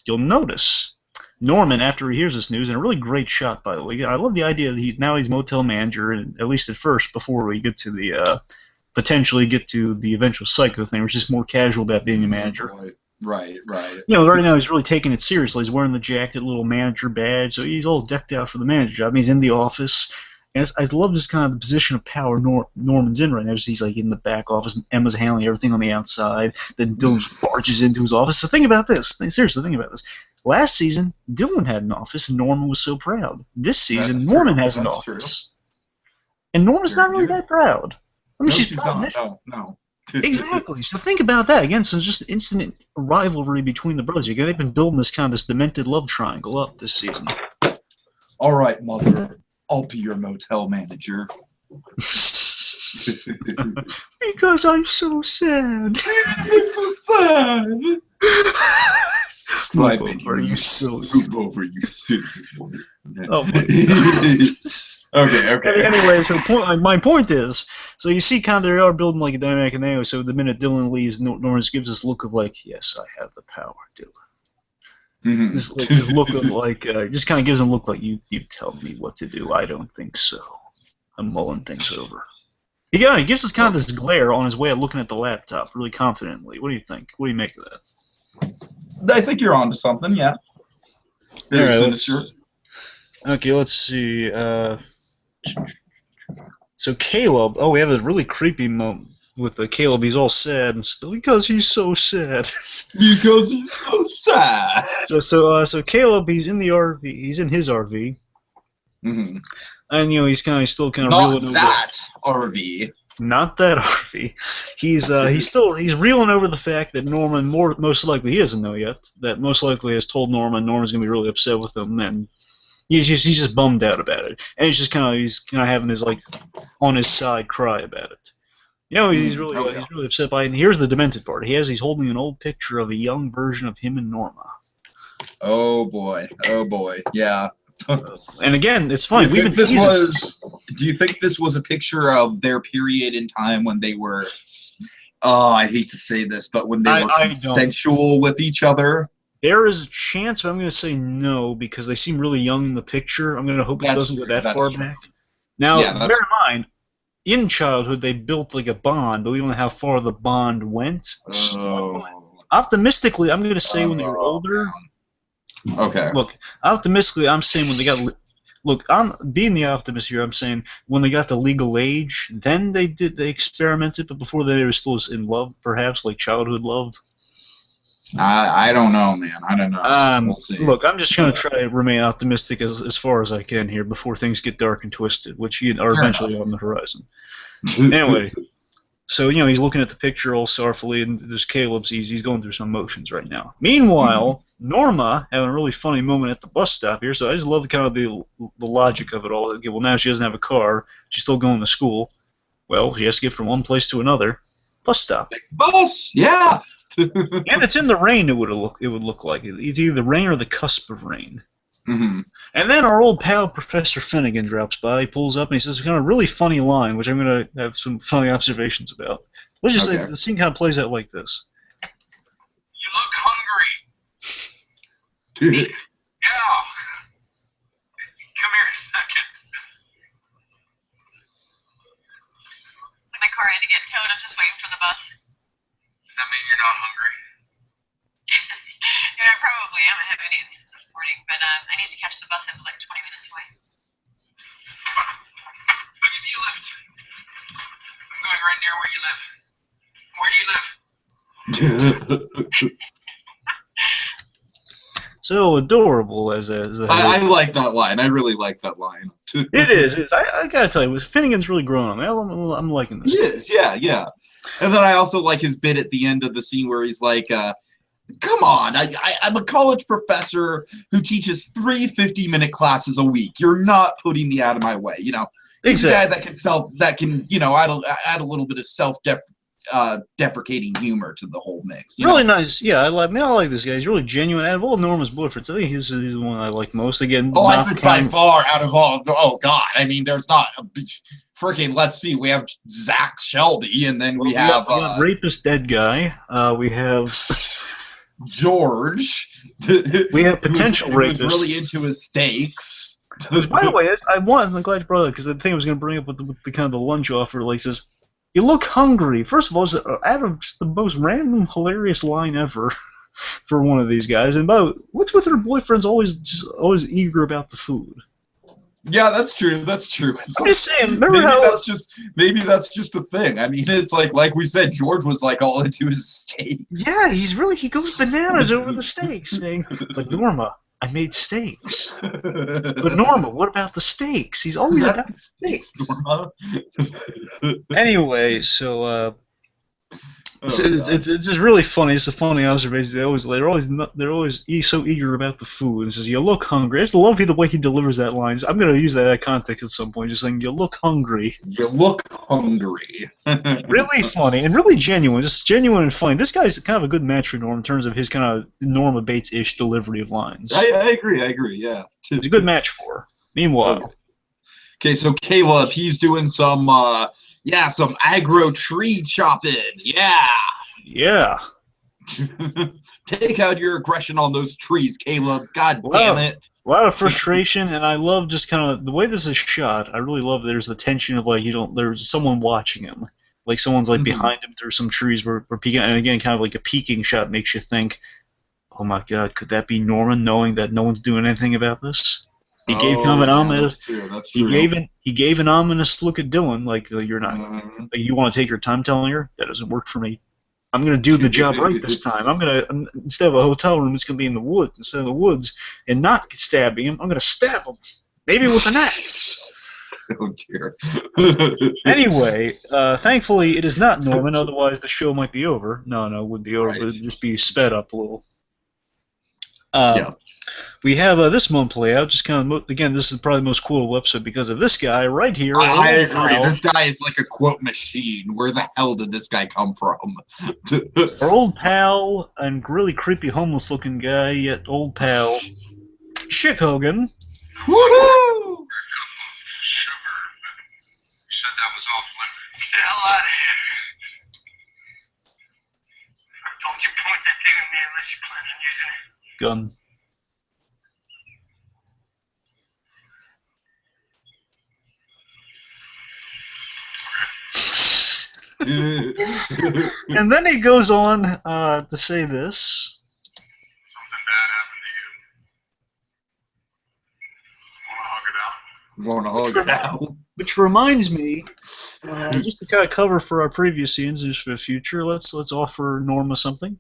you'll notice Norman, after he hears this news, and a really great shot, by the way. I love the idea that he's motel manager, and at least at first, before we get to the potentially get to the eventual psycho thing, which is more casual about being a manager. Right. Right now he's really taking it seriously. He's wearing the jacket, little manager badge, so he's all decked out for the manager job. He's in the office, and I love this kind of position of power Norman's in right now. He's like in the back office, and Emma's handling everything on the outside. Then Dylan barges into his office. So think about this. Seriously, think about this. Last season, Dylan had an office, and Norman was so proud. This season, Norman has an office, and Norman's not really that proud. I mean, she's not. No. Exactly. So think about that again. So it's just instant rivalry between the brothers. They've been building this kind of this demented love triangle up this season. All right, mother. I'll be your motel manager. Because I'm so sad. Move over, you silly. Oh my God. Okay. Anyway, so my point is, so you see kind of they are building like a dynamic, and anyway, so the minute Dylan leaves, Norman gives this look of like, yes, I have the power, Dylan. Mm-hmm. This look of like, just kind of gives him a look like, you tell me what to do. I don't think so. I'm mulling things over. He gives us kind of this glare on his way of looking at the laptop, really confidently. What do you think? What do you make of that? I think you're onto something, yeah. Very sinister. Okay, let's see. So Caleb, we have a really creepy moment with Caleb. He's all sad and still because he's so sad. Because he's so sad. So Caleb, he's in the RV. He's in his RV. Mm-hmm. And he's still kind of not reeling over that RV. Not that RV. He's reeling over the fact that Norman most likely, he doesn't know yet, that most likely has told Norman's gonna be really upset with him, and he's just bummed out about it, and he's kind of having his like on his side cry about it. He's really upset by it. And here's the demented part. He's holding an old picture of a young version of him and Norma. Oh boy, yeah. And again, it's funny. Do you think this was a picture of their period in time when they were? I hate to say this, but when they were consensual with each other. There is a chance, but I'm going to say no because they seem really young in the picture. I'm going to hope it doesn't go that far back. Now, bear in mind, in childhood they built like a bond, but we don't know how far the bond went. Optimistically, I'm going to say when they were older. Okay. Look, optimistically, I'm saying when they got. Look, I'm being the optimist here. I'm saying when they got to legal age, then they experimented, but before that, they were still in love, perhaps like childhood love. I don't know, man. I don't know. We'll see. Look, I'm just trying to try to remain optimistic as far as I can here before things get dark and twisted, which are eventually on the horizon. Anyway, So, he's looking at the picture all sorrowfully, and there's Caleb's. He's going through some emotions right now. Meanwhile, Norma having a really funny moment at the bus stop here. So I just love the logic of it all. Okay, well, now she doesn't have a car. She's still going to school. Well, she has to get from one place to another. Bus stop. Bus, yeah. And it's in the rain. It would look like it's either the rain or the cusp of rain. Mm-hmm. And then our old pal Professor Finnegan drops by. He pulls up and he says a kind of really funny line, which I'm going to have some funny observations about. Let's just say the scene kind of plays out like this. You look hungry. Dude. Yeah. Come here a second. My car had to get towed. I'm just waiting for the bus. Does that mean you're not hungry? I probably am. I haven't eaten since this morning, but I need to catch the bus in like 20 minutes away. I'll give you a lift. I'm going right near where you live. Where do you live? So adorable as a I like that line. I really like that line. It is. I gotta tell you, Finnegan's really growing on me. I'm liking this. He is, yeah. And then I also like his bit at the end of the scene where he's like, come on, I'm a college professor who teaches 3 50-minute classes a week. You're not putting me out of my way, He's Exactly. a guy that can add a little bit of self-deprecating humor to the whole mix. Really nice. Yeah, I like this guy. He's really genuine. Out of all Norma's boyfriends, I think he's the one I like most. Again, I think by far out of all. Oh God, I mean, there's not freaking. Let's see, we have Zach Shelby, and then we have rapist dead guy. We have George. We have potential rapist. Who's really into his steaks. By the way, I'm glad you brought it up because the thing I was going to bring up with the kind of the lunch offer, like says, "You look hungry." First of all, it's out of just the most random, hilarious line ever for one of these guys. And what's with her boyfriend's always eager about the food? Yeah, that's true. That's true. I'm just saying. Remember Maybe that's just a thing. I mean, it's like we said, George was like all into his steaks. Yeah, he goes bananas over the steaks, saying, "But Norma, I made steaks." But Norma, what about the steaks? He's always about the steaks. Norma. Anyway, so it's just really funny. It's a funny observation. They're always so eager about the food. And says, "You look hungry." I just love the way he delivers that line. I'm going to use that out of context at some point. Just saying, "You look hungry." You look hungry. Really funny and really genuine. Just genuine and funny. This guy's kind of a good match for Norm in terms of his kind of Norma Bates-ish delivery of lines. I agree. Yeah, He's a good match for her. Meanwhile, okay, so Caleb, he's doing some aggro tree chopping. Yeah. Take out your aggression on those trees, Caleb. God damn it. A lot of frustration, and I love just kind of the way this is shot. I really love there's the tension of there's someone watching him. Like someone's behind him through some trees we're peeking, and again, kind of like a peeking shot makes you think, oh my God, could that be Norman knowing that no one's doing anything about this? He gave kind of an ominous. That's true. He gave an ominous look at Dylan, like you're not. Like, you want to take your time telling her that doesn't work for me. I'm gonna do the job right this time. Instead of a hotel room, it's gonna be in the woods. Instead of the woods, and not stabbing him, I'm gonna stab him, maybe with an axe. Oh dear. Anyway, thankfully it is not Norman. Otherwise, the show might be over. No, it would be over, but it'd just be sped up a little. We have this month play out. Just kind of again, this is probably the most quotable episode because of this guy right here. I agree. This guy is like a quote machine. Where the hell did this guy come from? Our old pal and really creepy homeless-looking guy, yet old pal, Chick Hogan. Woohoo! Sugar. You said that was off limits. Get the hell out of here. Don't you point that thing at me unless you plan on using it. Gun. And then he goes on to say this. Something bad happened to you. Wanna hug it out? Which reminds me, just to kind of cover for our previous scenes, just for the future, let's offer Norma something.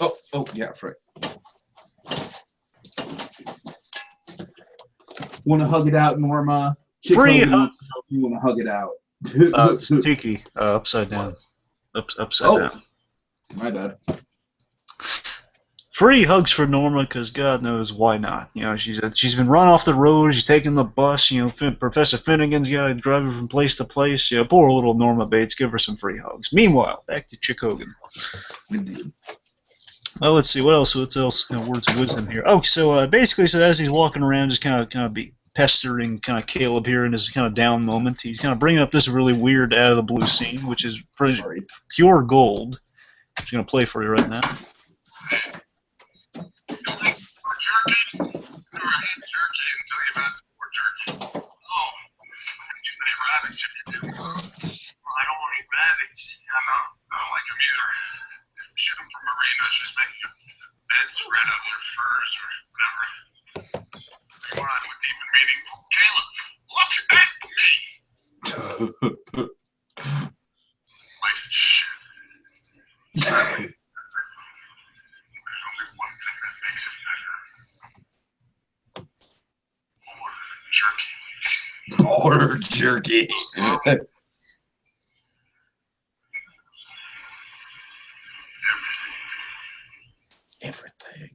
Oh yeah, right. Want to hug it out, Norma? Free hugs. You want to hug it out? It's Tiki, upside down. Upside down. My bad. Free hugs for Norma, because God knows why not. You know, she's been run off the road. She's taking the bus. You know, Professor Finnegan's got to drive her from place to place. You know, poor little Norma Bates. Give her some free hugs. Meanwhile, back to Chick Hogan. Indeed. Well, let's see what else. What else? Kind of words of wisdom here. Oh, so basically, so as he's walking around, just kind of be pestering kind of Caleb here in his kind of down moment, he's kind of bringing up this really weird out of the blue scene, which is pure gold. I'm gonna play for you right now. Jerky? Never had jerky until you've had more jerky. Oh, too many rabbits if you do. I don't want any rabbits. I don't like them either. Shoot them from arenas, just make beds red up their furs or whatever. Come on with demon meaningful. Caleb, look at me. Life is shit. There's only one thing that makes it better. More jerky. Everything.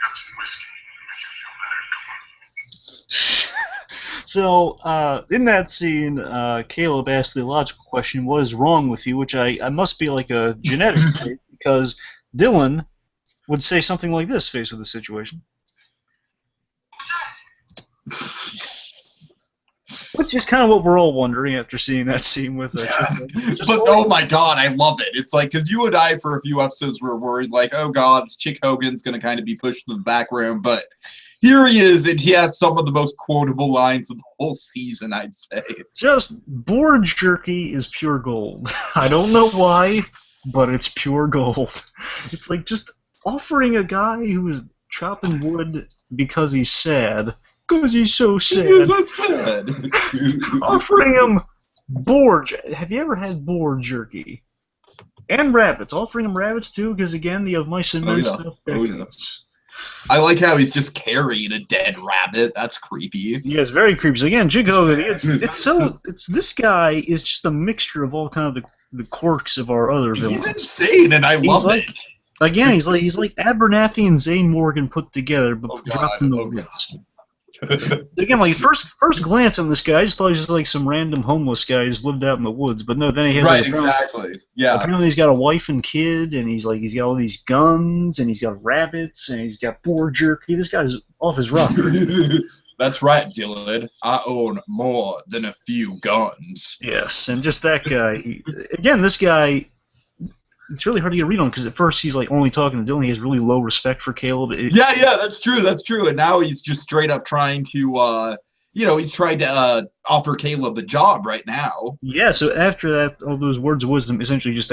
Got some whiskey to make you feel better. Come on. So, in that scene, Caleb asked the logical question, what is wrong with you? Which I must be like a genetic trait, because Dylan would say something like this faced with the situation. Which is kind of what we're all wondering after seeing that scene with But oh my god, I love it. It's like, because you and I for a few episodes were worried, like, oh god, Chick Hogan's going to kind of be pushed to the background, but here he is, and he has some of the most quotable lines of the whole season, I'd say. Just board jerky is pure gold. I don't know why, but it's pure gold. It's like just offering a guy who is chopping wood because he's sad. Because he's so sad. Offering him board. Have you ever had board jerky? And rabbits. Offering him rabbits too, because again, you have mice and men stuff. I like how he's just carrying a dead rabbit. That's creepy. Yeah, it's very creepy. So again, Chick Hogan, it's this guy is just a mixture of all kind of the quirks of our other villains. He's insane, and I love it. Again, he's like Abernathy and Zane Morgan put together, but dropped in the woods. Again, like first glance on this guy, I just thought he was just like some random homeless guy who just lived out in the woods. But no, then he has exactly. Yeah. Apparently, he's got a wife and kid, and he's got all these guns, and he's got rabbits, and he's got boar jerky. This guy's off his rocker. That's right, Dylan. I own more than a few guns. Yes, and just that guy. This guy. It's really hard to get a read on because at first he's like only talking to Dylan. He has really low respect for Caleb. Yeah, that's true. That's true. And now he's just straight up trying to, he's trying to offer Caleb the job right now. Yeah. So after that, all those words of wisdom essentially just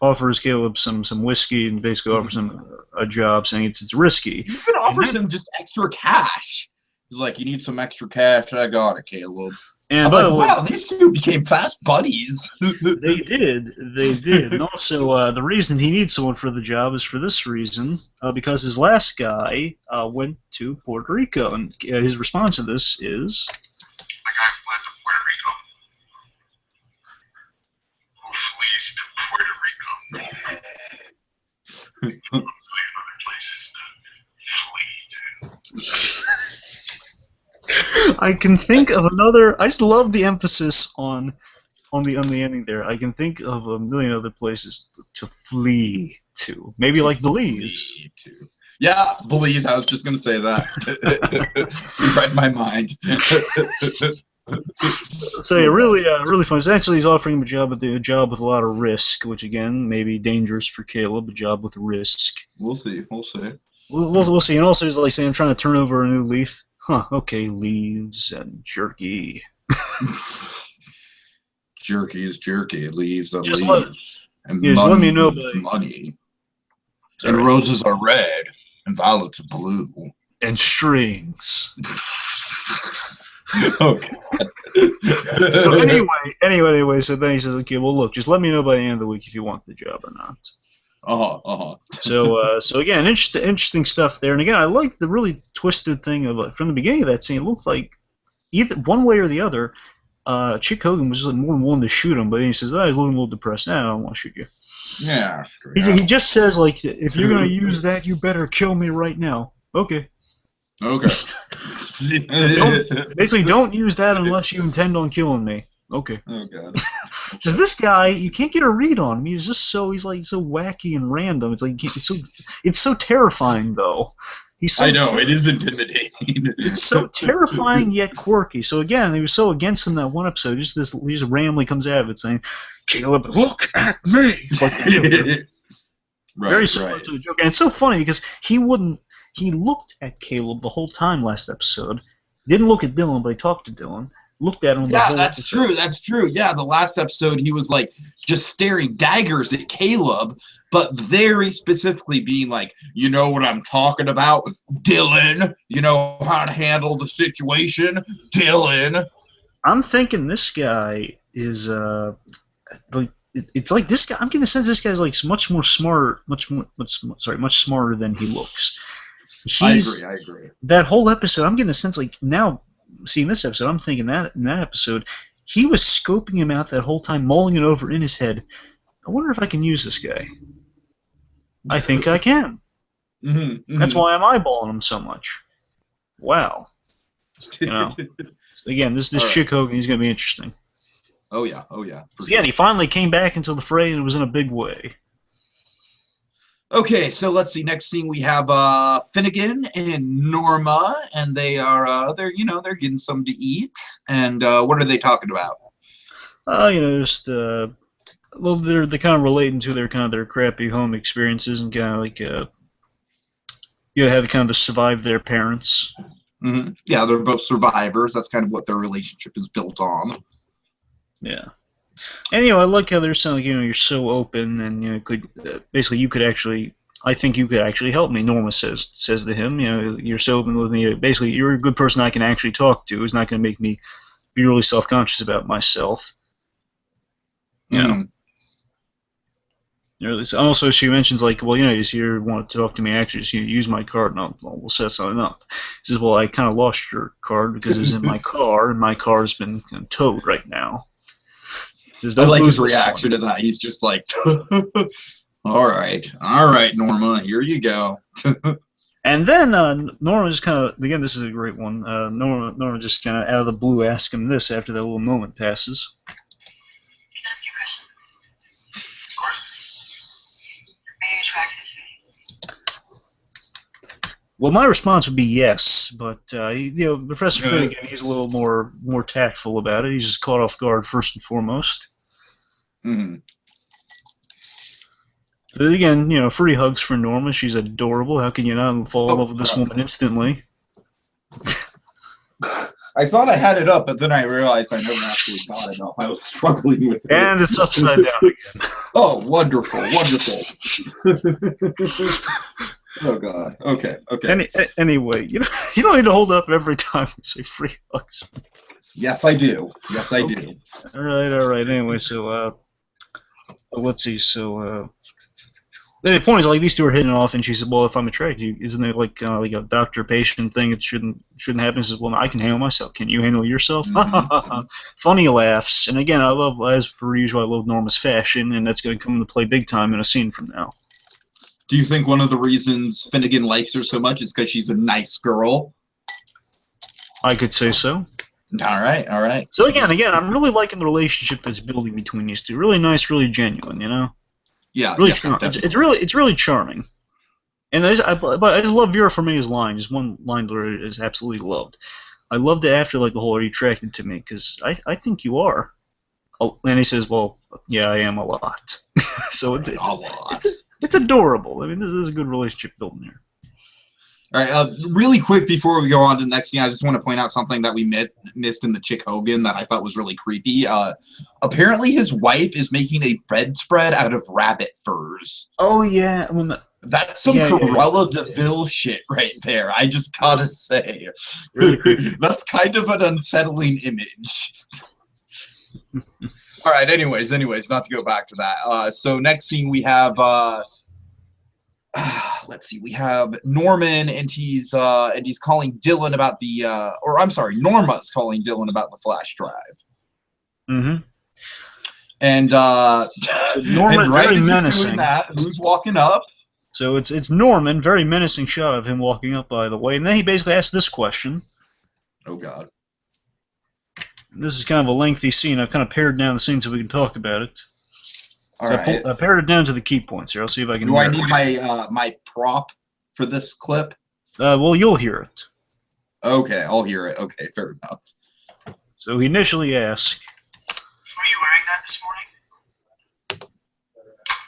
offers Caleb some whiskey and basically offers him a job, saying it's risky. You can offer him just extra cash. He's like, you need some extra cash? I got it, Caleb. And I'm like, wow, these two became fast buddies. They did. And also, the reason he needs someone for the job is for this reason, because his last guy went to Puerto Rico, and his response to this is... The guy fled to Puerto Rico. Who flees to Puerto Rico? Other places to flee to. I can think of another. I just love the emphasis on the ending there. I can think of a million other places to flee to. Maybe like Belize. Yeah, Belize. I was just gonna say that. You read my mind. So yeah, really fun. Essentially, he's offering him a job with a lot of risk, which again may be dangerous for Caleb. A job with risk. We'll see. We'll see. And also, he's like saying, "I'm trying to turn over a new leaf." Huh, okay, leaves and jerky. Jerky's jerky, leaves are just leaves. And money let me know, money. Sorry. And roses are red, and violets are blue. And strings. Okay. So anyway, so then he says, okay, well look, just let me know by the end of the week if you want the job or not. So again, interesting stuff there. And again, I like the really twisted thing of from the beginning of that scene. It looked like either one way or the other, Chick Hogan was like, more than willing to shoot him, but he says, "Oh, he's looking a little depressed. Nah, I don't want to shoot you." Yeah, sure. He just says, like, if you're going to use that, you better kill me right now. Okay. Okay. Basically, don't use that unless you intend on killing me. Okay. Oh god. So this guy, you can't get a read on him. He's like so wacky and random. It's like it's so terrifying though. He's so I know it is intimidating. It's so terrifying yet quirky. So again, he was so against him that one episode. Just this rambling comes out of it saying, "Caleb, look at me." Like the Joker. Right, Very similar to the Joker, and it's so funny because he looked at Caleb the whole time last episode. Didn't look at Dylan, but he talked to Dylan. Looked at him. The whole that's episode. true. That's true. Yeah, the last episode he was like just staring daggers at Caleb, but very specifically being like, "You know what I'm talking about, Dylan? You know how to handle the situation, Dylan." I'm thinking this guy is like it's like this guy. I'm getting the sense this guy's like much smarter than he looks. I agree. That whole episode, I'm getting the sense like now. Seeing this episode, I'm thinking that in that episode, he was scoping him out that whole time, mulling it over in his head. I wonder if I can use this guy. I think I can. That's why I'm eyeballing him so much. Wow. You know. Again, this Chick Hogan, he's going to be interesting. Oh yeah. So again, he finally came back into the fray, and it was in a big way. Okay, so let's see. Next scene we have Finnegan and Norma, and they're getting something to eat. And what are they talking about? Just well, they're kind of relating to their crappy home experiences and kind of like how they kind of survive their parents. Mm-hmm. Yeah, they're both survivors. That's kind of what their relationship is built on. Yeah. And I like how they're saying, you're so open, and you could actually, I think you could actually help me. Norma says to him, you're so open with me. Basically, you're a good person I can actually talk to. Who's not going to make me be really self-conscious about myself. Also, she mentions like, well, you want to talk to me. Actually, so you use my card, and we'll set something up. She says, well, I kind of lost your card because it was in my car, and my car's been towed right now. Says, I like his reaction to that. He's just like, all right, Norma, here you go. And then Norma just kind of, again, this is a great one. Norma just kind of out of the blue asks him this after that little moment passes. Can I ask you a question? Of course. Are you attracted to me? Well, my response would be yes, but Professor Finnegan, he's a little more tactful about it. He's just caught off guard first and foremost. Mm-hmm. So again, free hugs for Norma. She's adorable. How can you not fall in love with this woman instantly? I thought I had it up, but then I realized I never actually got it up. I was struggling with it. And it's upside down again. Oh, wonderful. Oh God. Okay. Anyway, you don't need to hold it up every time we say free hugs. Yes, I do. Do. All right. Anyway, so let's see. So the point is, like, these two are hitting it off, and she said, "Well, if I'm attracted, isn't it like a doctor-patient thing? It shouldn't happen." He says, "Well, I can handle myself. Can you handle yourself?" Mm-hmm. Funny laughs, and again, I love, as per usual, I love Norma's fashion, and that's going to come into play big time in a scene from now. Do you think one of the reasons Finnegan likes her so much is because she's a nice girl? I could say so. All right. So again, I'm really liking the relationship that's building between these two. Really nice, really genuine, Yeah, really it's really charming. And I just love Vera Farmiga's line. Just one line that is absolutely loved. I loved it after like the whole "Are you attracted to me?" Because I think you are. Oh, and he says, "Well, yeah, I am a lot." So it's a lot. It's adorable. I mean, this is a good relationship building here. All right, really quick before we go on to the next thing, I just want to point out something that we missed in the Chick Hogan that I thought was really creepy. Apparently, his wife is making a bedspread out of rabbit furs. Oh, yeah. That's some Cruella de Vil shit right there, I just gotta say. Really creepy. That's kind of an unsettling image. All right, anyways, not to go back to that. So next scene we have... let's see. We have Norman, and he's calling Dylan about the, Norma's calling Dylan about the flash drive. Mm-hmm. And Norman, and right very as he's menacing. doing that, who's walking up? So it's Norman, very menacing shot of him walking up, by the way. And then he basically asks this question. Oh, God. This is kind of a lengthy scene. I've kind of pared down the scene so we can talk about it. All So right. I pared it down to the key points here. I'll see if I can. Do I need my prop for this clip? Well, you'll hear it. Okay, I'll hear it. Okay, fair enough. So he initially asked, Were you wearing that this morning?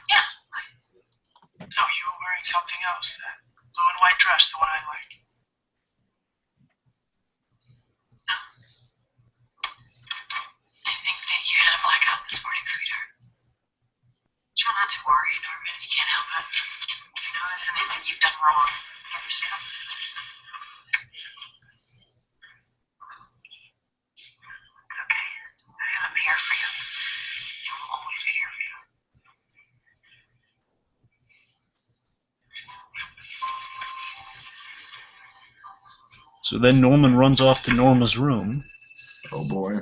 Yeah. No, you were wearing something else. That blue and white dress, the one I like. No. I think that you had a blackout this morning, sweetheart. Try not to worry, Norman. You can't help it. You know that isn't anything you've done wrong. You understand? It's okay. I'm here for you. You'll always be here for you. so then Norman runs off to Norma's room, Oh, boy.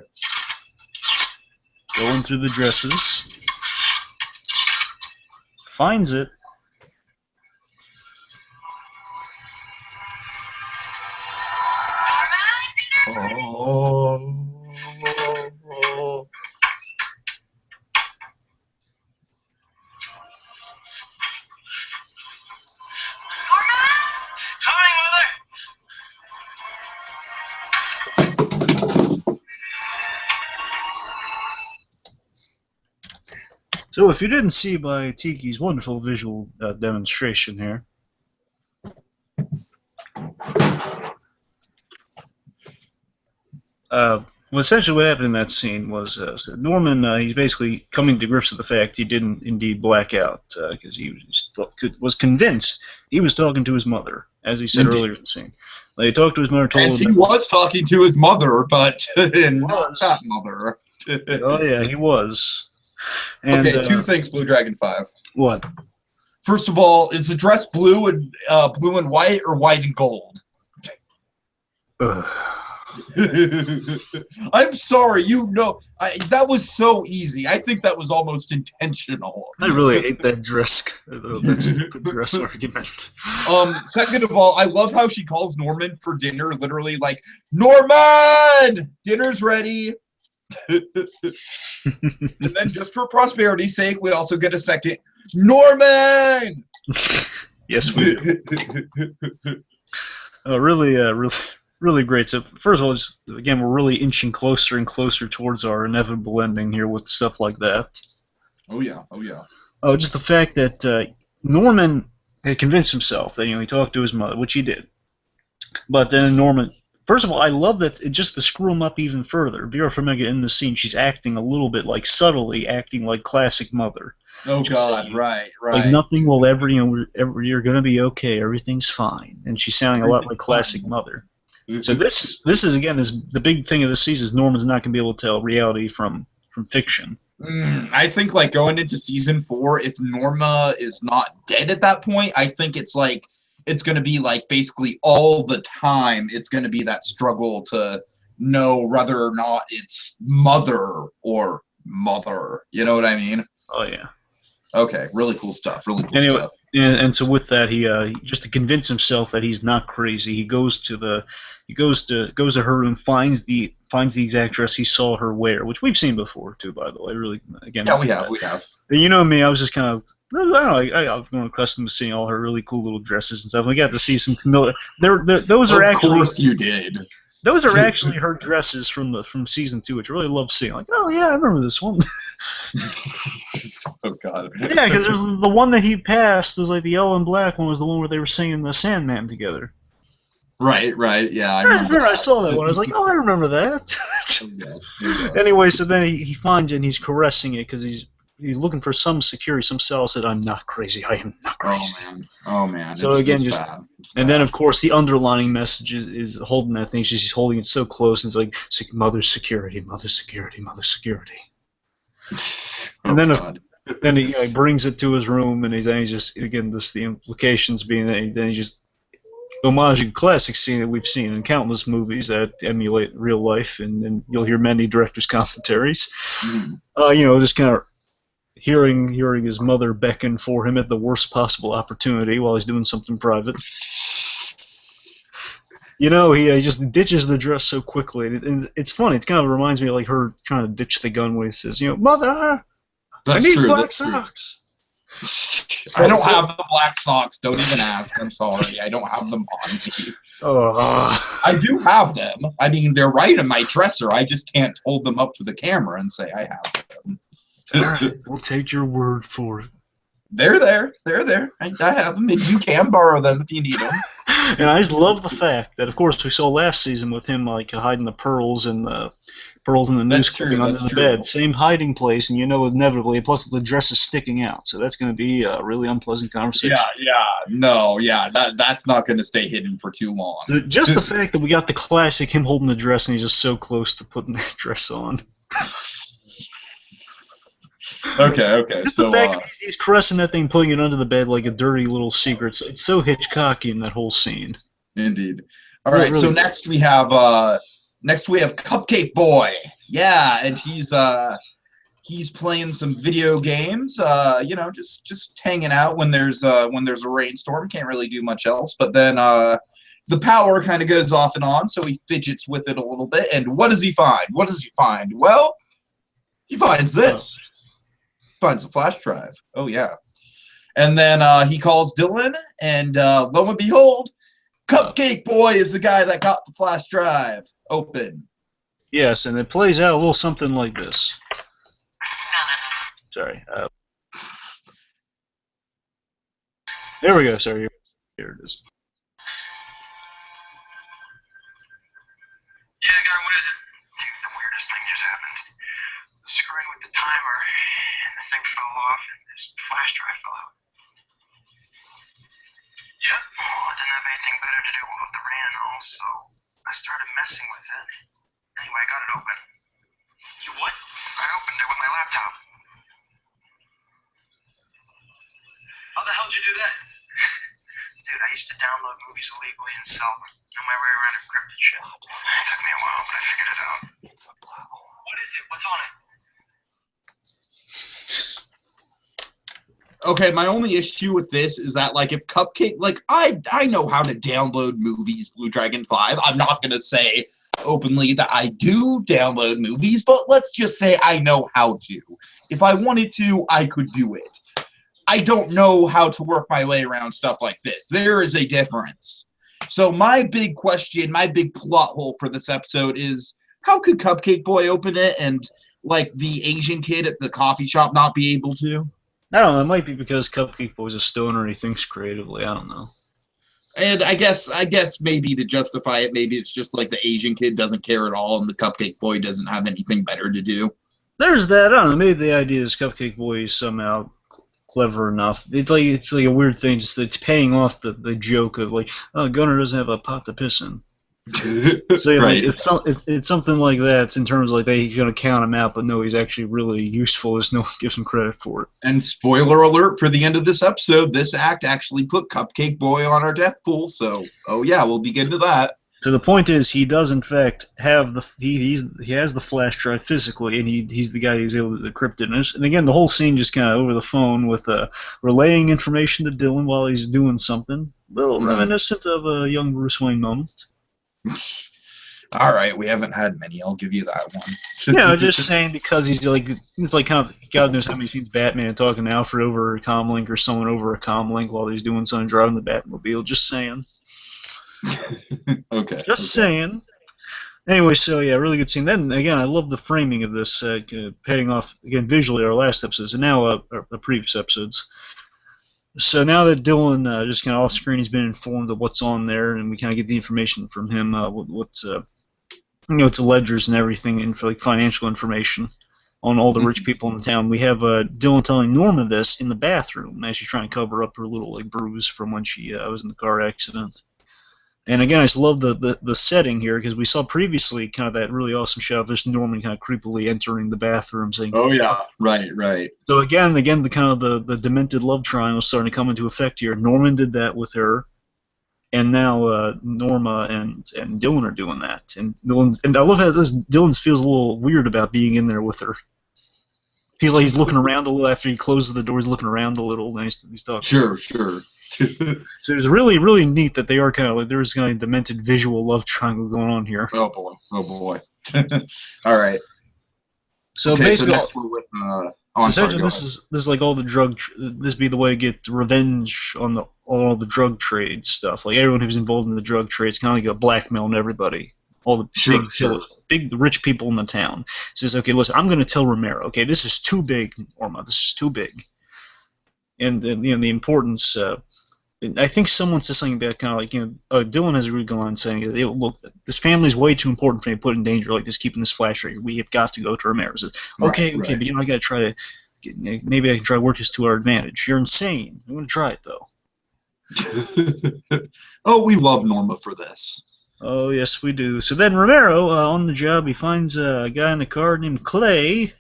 going through the dresses, finds it, Oh. Coming, mother! So if you didn't see by Tiki's wonderful visual demonstration here, well, essentially what happened in that scene was so Norman, he's basically coming to grips with the fact he didn't indeed black out, because he was convinced he was talking to his mother, as he said earlier in the scene. Like, he talked to his mother, told And him he was talking to his mother, but not was. that mother. Oh yeah, he was. And, okay, two things, BlueDragonFive. What? First of all, is the dress blue and white or white and gold? I'm sorry, that was so easy. I think that was almost intentional. I really hate that dress. The dress argument. Second of all, I love how she calls Norman for dinner, literally like, Norman! Dinner's ready. And then just for prosperity's sake, we also get a second Norman! Yes, we do. Really great. So first of all, just again, we're really inching closer and closer towards our inevitable ending here with stuff like that. Oh yeah, oh yeah. Oh, just the fact that Norman had convinced himself that he talked to his mother, which he did. But then Norman, first of all, I love that just to screw him up even further. Vera Farmiga in the scene, she's acting a little bit like subtly acting like classic mother. Oh God, right. Like nothing will ever, you're gonna be okay. Everything's fine, and she's sounding a lot like classic mother. So this is again the big thing of this season is Norman's not gonna be able to tell reality from fiction. I think like going into season 4, if Norma is not dead at that point, I think it's gonna be like basically all the time. It's gonna be that struggle to know whether or not it's mother or mother. You know what I mean? Oh yeah. Okay, really cool stuff. Really cool anyway, stuff. And so with that, he just to convince himself that he's not crazy, he goes to her room, finds the exact dress he saw her wear, which we've seen before too, by the way. Really, again. Yeah, we have. But you know me, I was just kind of, I don't know, I've grown accustomed to seeing all her really cool little dresses and stuff. We got to see some familiar. Those are actually. Of course, you did. Those are actually her dresses from season 2, which I really love seeing. Like, oh yeah, I remember this one. Oh God. Yeah, because there's the one that he passed was like the yellow and black one was the one where they were singing the Sandman together. Right. Yeah, I remember. I saw that one. I was like, oh, I remember that. Okay. Anyway, so then he finds it and he's caressing it because he's looking for some security, some cell said, I'm not crazy. I am not crazy. Oh man. So again, it's just bad. And then of course the underlining message is holding that thing. She's holding it so close, and it's like mother's security, mother's security, mother's security. And then he brings it to his room, and he's just again the implications being that then he just homage classic scene that we've seen in countless movies that emulate real life, and you'll hear many directors' commentaries. Just kind of hearing his mother beckon for him at the worst possible opportunity while he's doing something private. He just ditches the dress so quickly, and it's funny. It kind of reminds me of like her trying to ditch the gun when he says, "Mother, I need black socks." I don't have the black socks. Don't even ask. I'm sorry. I don't have them on me. I do have them. I mean, they're right in my dresser. I just can't hold them up to the camera and say I have them. All right, we'll take your word for it. They're there. They're there. I have them, and you can borrow them if you need them. And I just love the fact that, of course, we saw last season with him like hiding the pearls and the news clipping under the bed. Same hiding place, and inevitably, plus the dress is sticking out, so that's going to be a really unpleasant conversation. That's not going to stay hidden for too long. So just the fact that we got the classic him holding the dress and he's just so close to putting that dress on. Okay. Just the fact that he's caressing that thing, putting it under the bed like a dirty little secret. So it's so Hitchcockian, that whole scene. Indeed. All right. Really so next we have Cupcake Boy. Yeah, and he's playing some video games. Just hanging out when there's a rainstorm. Can't really do much else. But then the power kind of goes off and on, so he fidgets with it a little bit. And what does he find? Well, he finds this. Finds a flash drive. Oh yeah. And then he calls Dylan, and lo and behold, Cupcake Boy is the guy that got the flash drive open. Yes, and it plays out a little something like this. Sorry. There we go. Sorry. Here it is. Yeah, guy, what is it? The weirdest thing just happened. Screwing with the timer, and the thing fell off, and this flash drive fell out. Yeah? Well, I didn't have anything better to do with the rain and all, so I started messing with it. Anyway, I got it open. You what? I opened it with my laptop. How the hell did you do that? Dude, I used to download movies illegally and sell them. Know my way around encrypted shit. It took me a while, but I figured it out. It's a plot hole. What is it? What's on it? Okay, my only issue with this is that, like, if Cupcake, like, I know how to download movies, BlueDragonFive. I'm not going to say openly that I do download movies, but let's just say I know how to. If I wanted to, I could do it. I don't know how to work my way around stuff like this. There is a difference. So my big question, my big plot hole for this episode is, how could Cupcake Boy open it and, like, the Asian kid at the coffee shop not be able to? I don't know. It might be because Cupcake Boy's a stoner and he thinks creatively. I don't know. And I guess maybe to justify it, maybe it's just like the Asian kid doesn't care at all and the Cupcake Boy doesn't have anything better to do. There's that. I don't know. Maybe the idea is Cupcake Boy is somehow clever enough. It's like a weird thing. Just it's paying off the joke of like, oh, Gunnar doesn't have a pot to piss in. So right. It's something like that in terms of like they're gonna count him out, but no, he's actually really useful. As no one gives him credit for it. And spoiler alert for the end of this episode: this act actually put Cupcake Boy on our death pool. So, oh yeah, we'll begin to that. So the point is, he does in fact have he has the flash drive physically, and he's the guy who's able to decrypt it. And again, the whole scene just kind of over the phone with relaying information to Dylan while he's doing something, a little reminiscent of a young Bruce Wayne moment. All right, we haven't had many. I'll give you that one. Just saying because he's like it's like kind of God knows how many scenes Batman talking to Alfred over a comlink or someone over a comlink while he's doing something driving the Batmobile. Just saying. Okay. Just saying. Anyway, so yeah, really good scene. Then again, I love the framing of this, paying off again visually our last episodes and now our previous episodes. So now that Dylan just kind of off screen, he's been informed of what's on there, and we kind of get the information from him, what's it's ledgers and everything, and for like financial information on all the rich people in the town. We have Dylan telling Norma this in the bathroom as she's trying to cover up her little like bruise from when she was in the car accident. And again, I just love the setting here because we saw previously kind of that really awesome shot of this Norman kind of creepily entering the bathroom saying, "Oh yeah, right." So again, the kind of the demented love triangle is starting to come into effect here. Norman did that with her, and now Norma and Dylan are doing that. And I love how Dylan feels a little weird about being in there with her. Feels like he's looking around a little after he closes the door. He's looking around a little, and he's talking. Sure. So it's really, really neat that they are kind of like there's kind of demented visual love triangle going on here. Oh boy. All right. So okay, basically, so next we're with, essentially this is like all the drug. This be the way to get revenge on all the drug trade stuff. Like everyone who's involved in the drug trade, it's kind of like a blackmailing everybody. All the big rich people in the town. Says, okay, listen, I'm going to tell Romero. Okay, this is too big, Norma. This is too big. And the importance. I think someone says something about kind of like Dylan has a really good line saying, look, this family is way too important for me to put in danger like this. Keeping this flash rate, we have got to go to Romero. Says, okay, but I got to try to. Maybe I can try to work this to our advantage. You're insane. I'm going to try it though. Oh, we love Norma for this. Oh, yes, we do. So then Romero, on the job, he finds a guy in the car named Clay.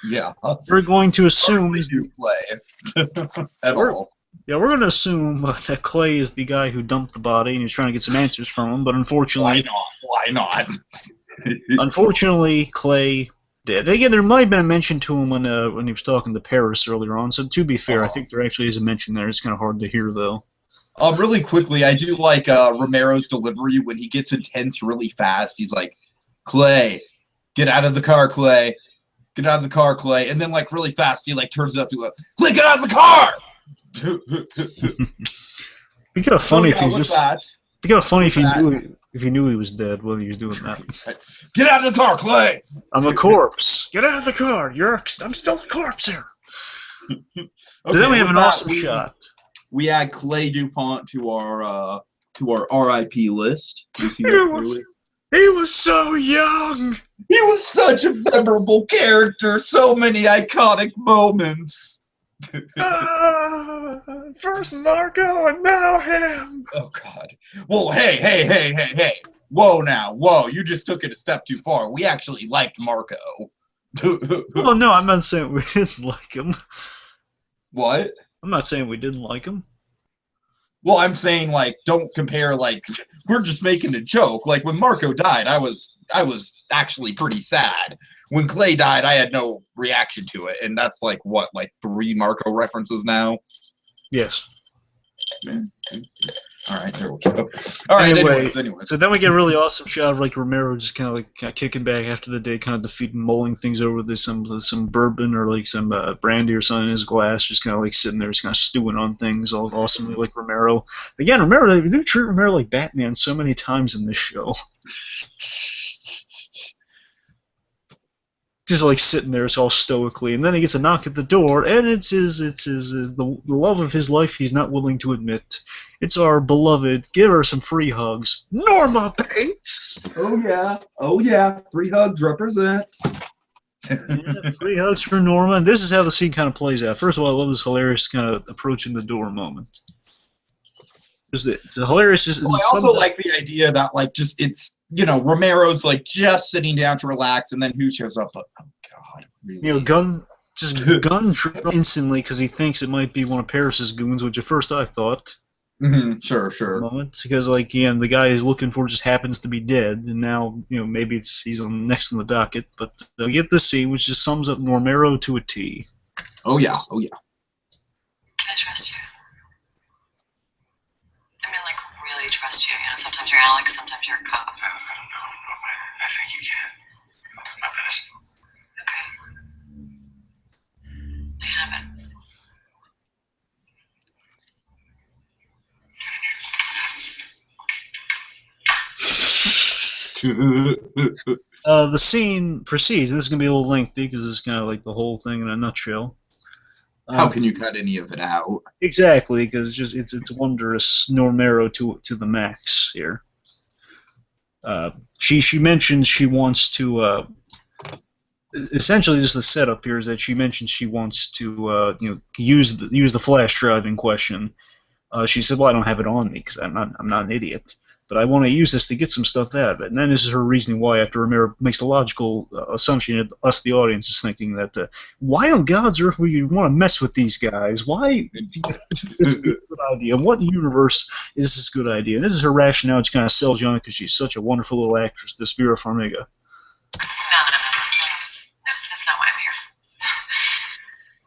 Yeah. We're going to assume he's Clay. At all. Yeah, we're going to assume that Clay is the guy who dumped the body and he's trying to get some answers from him, but unfortunately... Why not? Unfortunately, Clay did. Again, there might have been a mention to him when he was talking to Paris earlier on, so to be fair, I think there actually is a mention there. It's kind of hard to hear, though. Really quickly, I do like Romero's delivery when he gets intense really fast. He's like, Clay, get out of the car, Clay. Get out of the car, Clay. And then, like, really fast, he, like, turns it up to Clay, get out of the car! It'd be kind of funny if he just... It'd be kind of funny if he knew he was dead when he was doing that. Get out of the car, Clay! I'm a corpse. Get out of the car. I'm still a corpse here. So then we have an awesome shot. We add Clay DuPont to our RIP list. You see that he was so young. He was such a memorable character. So many iconic moments. First Marco and now him. Oh God. Well, hey. Whoa, you just took it a step too far. We actually liked Marco. Well, no, I'm not saying we didn't like him. What? I'm not saying we didn't like him. Well, I'm saying, like, don't compare, like, we're just making a joke. Like, when Marco died, I was actually pretty sad. When Clay died, I had no reaction to it. And that's, like, what, like 3 Marco references now? Yes. All right, there we go. All right, anyways. So then we get a really awesome shot of like Romero just kind of like kicking back after the day, kind of defeating, mulling things over with some bourbon or like some brandy or something in his glass, just kind of like sitting there, just kind of stewing on things, all awesomely like Romero. Again, Romero, they do treat Romero like Batman so many times in this show. Just like sitting there, all stoically, and then he gets a knock at the door, and it's the love of his life. He's not willing to admit. It's our beloved. Give her some free hugs, Norma Bates. Oh yeah, free hugs represent. Yeah, free hugs for Norma, and this is how the scene kind of plays out. First of all, I love this hilarious kind of approaching the door moment. It's hilarious. Well, I also like the idea that, like, just it's, Romero's like just sitting down to relax, and then who shows up? Oh God! Really? Gun instantly because he thinks it might be one of Paris's goons, which at first I thought. Mm-hmm. Sure. Moment, because the guy he's looking for just happens to be dead, and now maybe he's next on the docket. But they'll get this scene, which just sums up Romero to a T. Oh yeah. Can I trust you? I mean, like, really trust you. Sometimes you're Alex, sometimes you're a cop. I don't know. I think you can. I'll do my best. Okay. You have it. The scene proceeds. This is going to be a little lengthy because it's kind of like the whole thing in a nutshell. How can you cut any of it out? Exactly, because it's wondrous Normero to the max here. She mentions she wants to essentially just the setup here is that she mentions she wants to use the flash drive in question. She said, "Well, I don't have it on me because I'm not an idiot." but I want to use this to get some stuff out of it. And then this is her reasoning why, after Romero makes the logical assumption that us, the audience, is thinking that, why on God's earth would you want to mess with these guys? Why this is a good idea? In what universe is this a good idea? And this is her rationale. She kind of sells you on it because she's such a wonderful little actress, the Vera Farmiga. No, that's not why I'm here.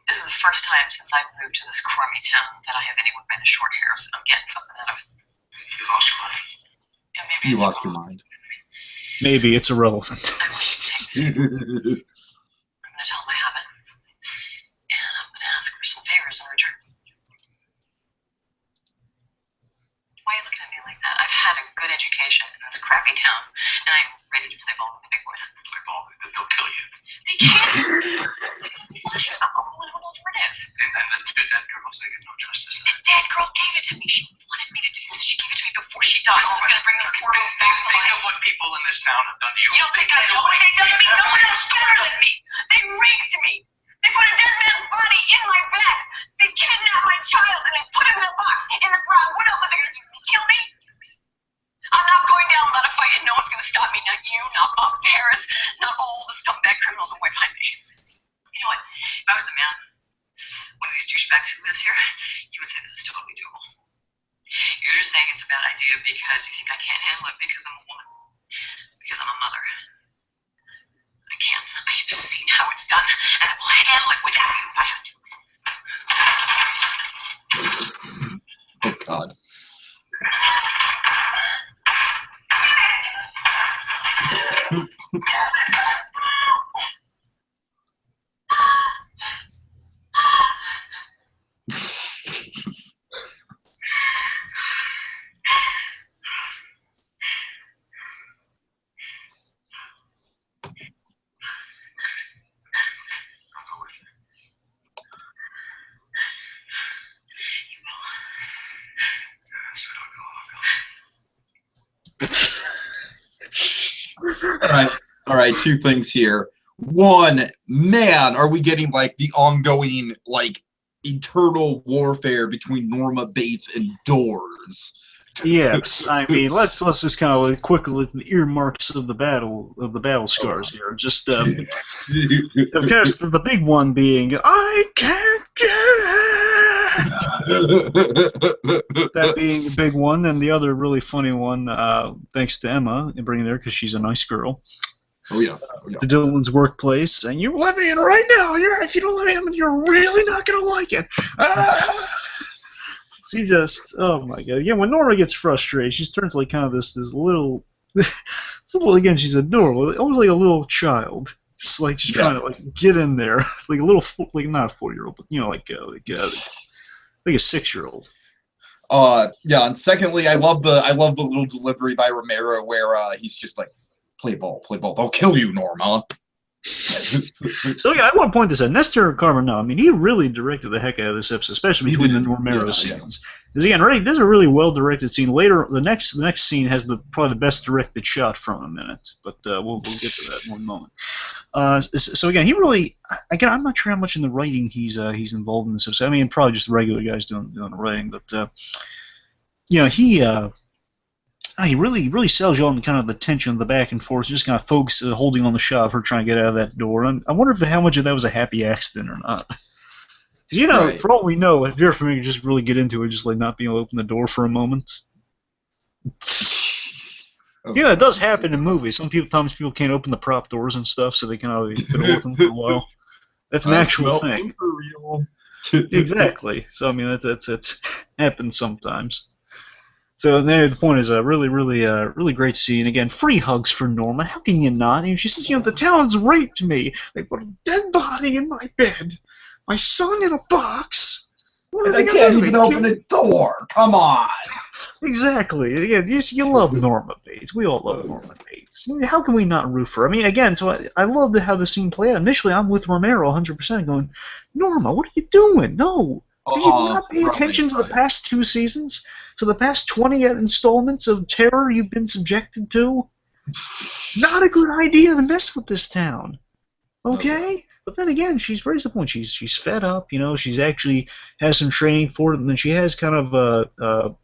This is the first time since I've moved to this crummy town that I have anyone by the short hairs, and I'm getting something out of it. You lost your mind. Yeah, maybe You it's lost your wrong. mind. Maybe it's irrelevant. I'm going to tell him I haven't. And I'm going to ask for some favors in return. Why are you looking at me like that? I've had a good education in this crappy town, and I'm ready to play ball with the big boys. Play ball. They'll kill you. They can't. I'm only who knows where it is. And that girl's they get no justice. The dead girl gave it to me. She wanted me to do this. She gave it to me before she died. I was going to bring those poor girls back to Think life. of what people in this town have done to you. You don't think I know what they done to me? No one else better than me. They raped me. They put a dead man's body in my bed. They kidnapped my child and they put him in a box in the ground. What else are they going to do? Kill me? I'm not going down without a fight, and no one's going to stop me. Not you, not Bob Paris, not all the scumbag criminals who wipe my face. You know what? If I was a man, one of these douchebags who lives here, you would say this is totally doable. You're just saying it's a bad idea because you think I can't handle it because I'm a woman. Because I'm a mother. I can. I have seen how it's done, and I will handle it without you if I have to. Oh God. I'll go with you. You will. Yes, I'll go. All right, two things here. One, man, are we getting like the ongoing like eternal warfare between Norma Bates and Doors? Yes, I mean, let's just kind of quickly look at the earmarks of the battle scars here. Just of course, the big one being I can't get it. That being the big one, and the other really funny one, thanks to Emma in bringing there because she's a nice girl. Oh yeah. Oh, yeah. To Dylan's workplace, and you let me in right now. If you don't let me in, you're really not gonna like it. She just, oh my god! Again, when Norma gets frustrated, she turns like kind of this little, again, she's adorable, almost like a little child, just like she's trying to like get in there, like a little, like not a 4-year-old, but like a 6-year-old. Yeah, and secondly, I love the little delivery by Romero where he's just like, play ball, they'll kill you, Norma. So yeah, I want to point this out. Nestor Carbonell, I mean, he really directed the heck out of this episode, especially between the Romero scenes. Because again, this is a really well-directed scene. Later, the next scene has probably the best directed shot from him in it, but we'll get to that in one moment. So again, he really, again, I'm not sure how much in the writing he's involved in this episode. I mean, probably just the regular guys doing the writing, but he really sells you on kind of the tension of the back and forth, just kind of focuses holding on the shot of her trying to get out of that door. And I wonder how much of that was a happy accident or not. Because, Right. for all we know, if Vera Farmiga just really get into it, just like not being able to open the door for a moment. Yeah, it does happen in movies. Sometimes people can't open the prop doors and stuff, so they can only fiddle with them for a while. That's an actual thing. For real. Exactly. So, I mean, that's happens sometimes. So there, the point is a really great scene. Again, free hugs for Norma. How can you not? And she says, the town's raped me. They put a dead body in my bed. My son in a box. And I can't even open a door. Come on. Exactly. Again, you love Norma Bates. We all love Norma Bates. How can we not root for her? I mean, again, so I love how the scene played out. Initially, I'm with Romero 100% going, Norma, what are you doing? No. Did you not pay attention to the past 2 seasons? To the past 20 installments of terror you've been subjected to? Not a good idea to mess with this town. Okay? But then again, she's raised the point. She's fed up, she's actually has some training for it, and then she has kind of,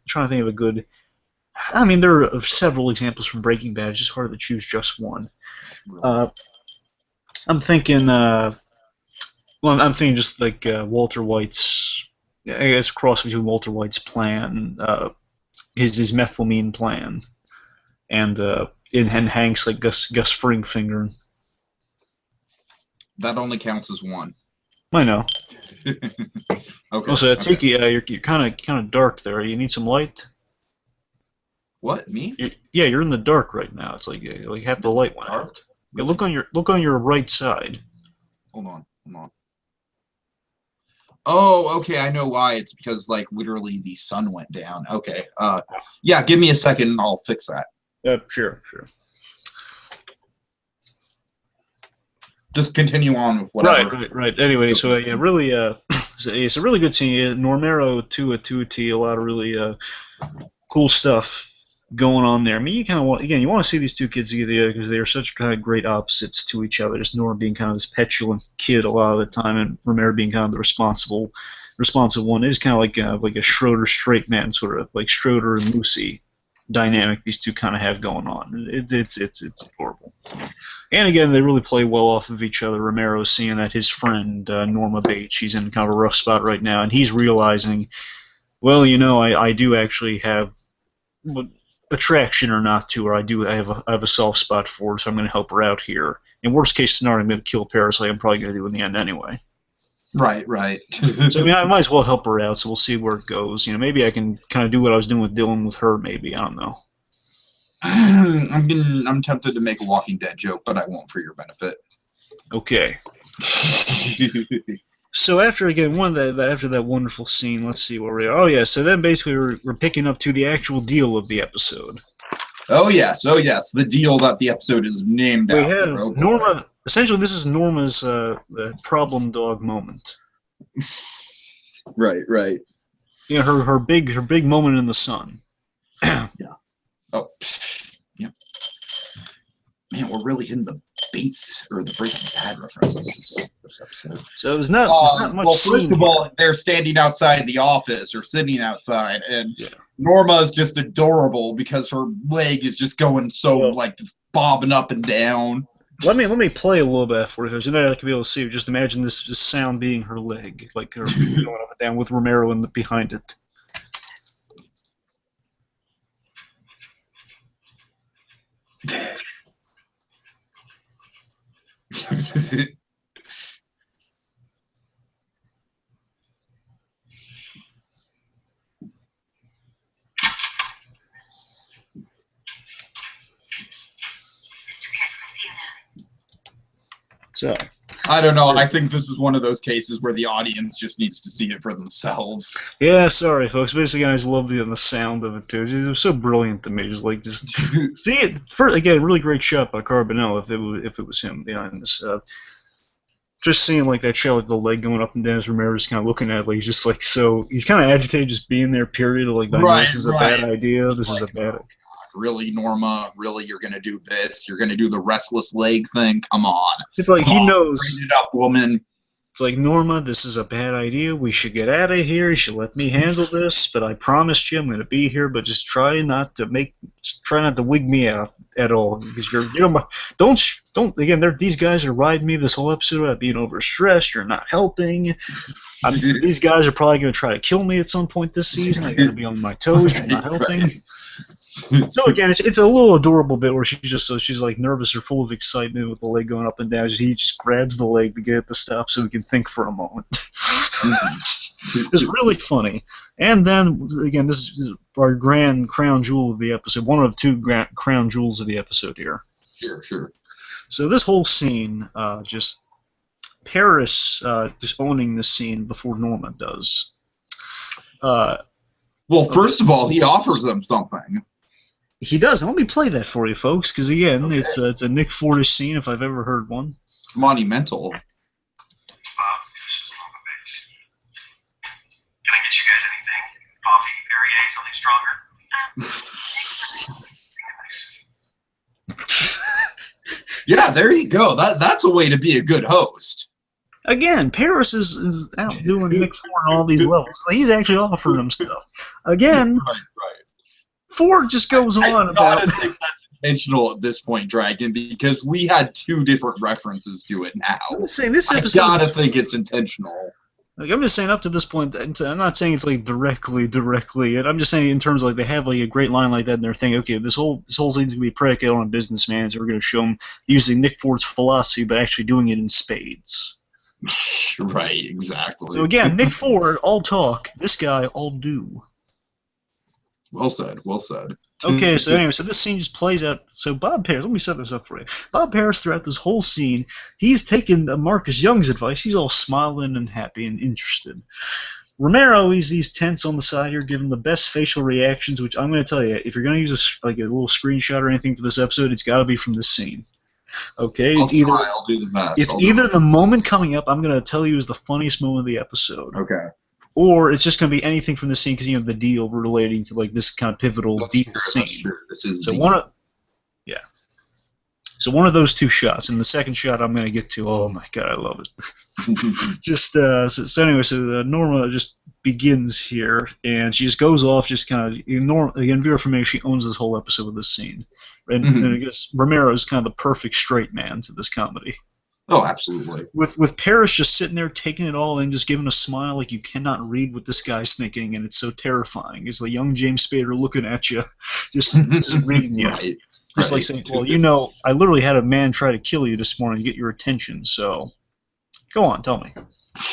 trying to think of a good I mean, there are several examples from Breaking Bad. It's just hard to choose just one. I'm thinking. Well, I'm thinking just like Walter White's. I guess cross between Walter White's plan, his methylamine plan, and in Hanks like Gus Fringfinger. That only counts as one. I know. Okay. Also, Tiki, you're kind of dark there. You need some light. What, me? You're in the dark right now. It's like half the light went out. Yeah, look on your right side. Hold on. Oh, okay. I know why. It's because like literally the sun went down. Okay. Yeah. Give me a second, and I'll fix that. Sure. Just continue on with whatever. Right. Anyway, so yeah, really, it's a really good scene. Normero to a T. A lot of really cool stuff going on there. I mean, you kind of want to see these two kids together because they are such kind of great opposites to each other. Just Norma being kind of this petulant kid a lot of the time, and Romero being kind of the responsive one. It is kind of like a Schroeder straight man, sort of like Schroeder and Lucy dynamic. These two kind of have going on. It's adorable. And again, they really play well off of each other. Romero's seeing that his friend Norma Bates, she's in kind of a rough spot right now, and he's realizing, well, I do actually have attraction or not to her. I have a soft spot for her, so I'm going to help her out here. In worst case scenario, I'm going to kill Paris, like I'm probably going to do in the end anyway. Right. So I mean, I might as well help her out. So we'll see where it goes. Maybe I can kind of do what I was doing with Dylan with her. Maybe I don't know. I'm tempted to make a Walking Dead joke, but I won't for your benefit. Okay. So after that wonderful scene, let's see where we are. Oh yeah, so then basically we're picking up to the actual deal of the episode. Oh yes, the deal that the episode is named after. We have Norma. Essentially, this is Norma's problem dog moment. Right. Yeah, her big moment in the sun. Yeah. Oh, yeah. Man, we're really hitting the Bates or the Breaking Bad references this episode. So there's not much. Well, first of all, they're standing outside the office or sitting outside, and Norma is just adorable because her leg is just going like bobbing up and down. Let me play a little bit for you, so now I can be able to see. Just imagine this sound being her leg, like her going up and down with Romero behind it. So I don't know. I think this is one of those cases where the audience just needs to see it for themselves. Yeah, sorry, folks. Basically, I just love the sound of it too. It was so brilliant to me. Just see it. First, again, really great shot by Carbonell. If it was him behind this, just seeing like that shot, like the leg going up and down as Romero's kind of looking at it, like he's just like he's kind of agitated just being there. Period. Like this is a bad idea. This is a bad. Really, Norma? Really, you're gonna do this? You're gonna do the restless leg thing? Come on! It's like he knows. Bring it up, woman. It's like, Norma, this is a bad idea. We should get out of here. You should let me handle this. But I promised you I'm going to be here. But just try not to wig me out at all. Because don't. Again, these guys are riding me this whole episode about being overstressed. You're not helping. These guys are probably going to try to kill me at some point this season. I got to be on my toes. You're not helping. Right. So again, it's a little adorable bit where she's like nervous or full of excitement with the leg going up and down. He just grabs the leg to get it to stop so he can think for a moment. It's really funny. And then again, this is our grand crown jewel of the episode. One of two crown jewels of the episode here. Sure. So this whole scene, just Paris just owning this scene before Norma does. Well, first of all, he offers them something. He does. Let me play that for you, folks, because again, it's a Nick Fordish scene if I've ever heard one. Monumental. This is Norma Bates. Can I get you guys anything? Coffee, Perrier, something stronger? Yeah, there you go. That's a way to be a good host. Again, Paris is outdoing Nick Ford on all these levels. He's actually offering him stuff. Again, Right. Ford just goes on about. I think that's intentional at this point, Dragon, because we had 2 different references to it now. I'm just saying this episode. I gotta think it's intentional. Like, I'm just saying up to this point, I'm not saying it's like directly, and I'm just saying in terms of like they have like a great line like that, and they're thinking, okay, this whole thing's gonna be predicated on a businessman, so we're gonna show him using Nick Ford's philosophy, but actually doing it in spades. Right, exactly. So again, Nick Ford, all talk. This guy, all do. Well said. Well said. Okay, so anyway, so this scene just plays out. So Bob Paris, let me set this up for you. Bob Paris, throughout this whole scene, he's taking Marcus Young's advice. He's all smiling and happy and interested. Romero, he's tense on the side here, giving the best facial reactions, which I'm going to tell you, if you're going to use a little screenshot or anything for this episode, it's got to be from this scene. Okay, I'll do the best. It's either the moment coming up I'm going to tell you is the funniest moment of the episode. Okay. Or it's just going to be anything from the scene because you have the deal relating to like this kind of pivotal deep scene. That's true. This is so one of those 2 shots, and the second shot I'm going to get to. Oh my god, I love it. Just so anyway, so Norma just begins here, and she just goes off, just kind of again, Vera Farmiga, she owns this whole episode with this scene, and I guess Romero is kind of the perfect straight man to this comedy. Oh, absolutely. With Paris just sitting there taking it all in, just giving a smile like you cannot read what this guy's thinking, and it's so terrifying. It's like young James Spader looking at you, just reading you. Right. Just like saying, well, you know, I literally had a man try to kill you this morning to get your attention, so go on, tell me.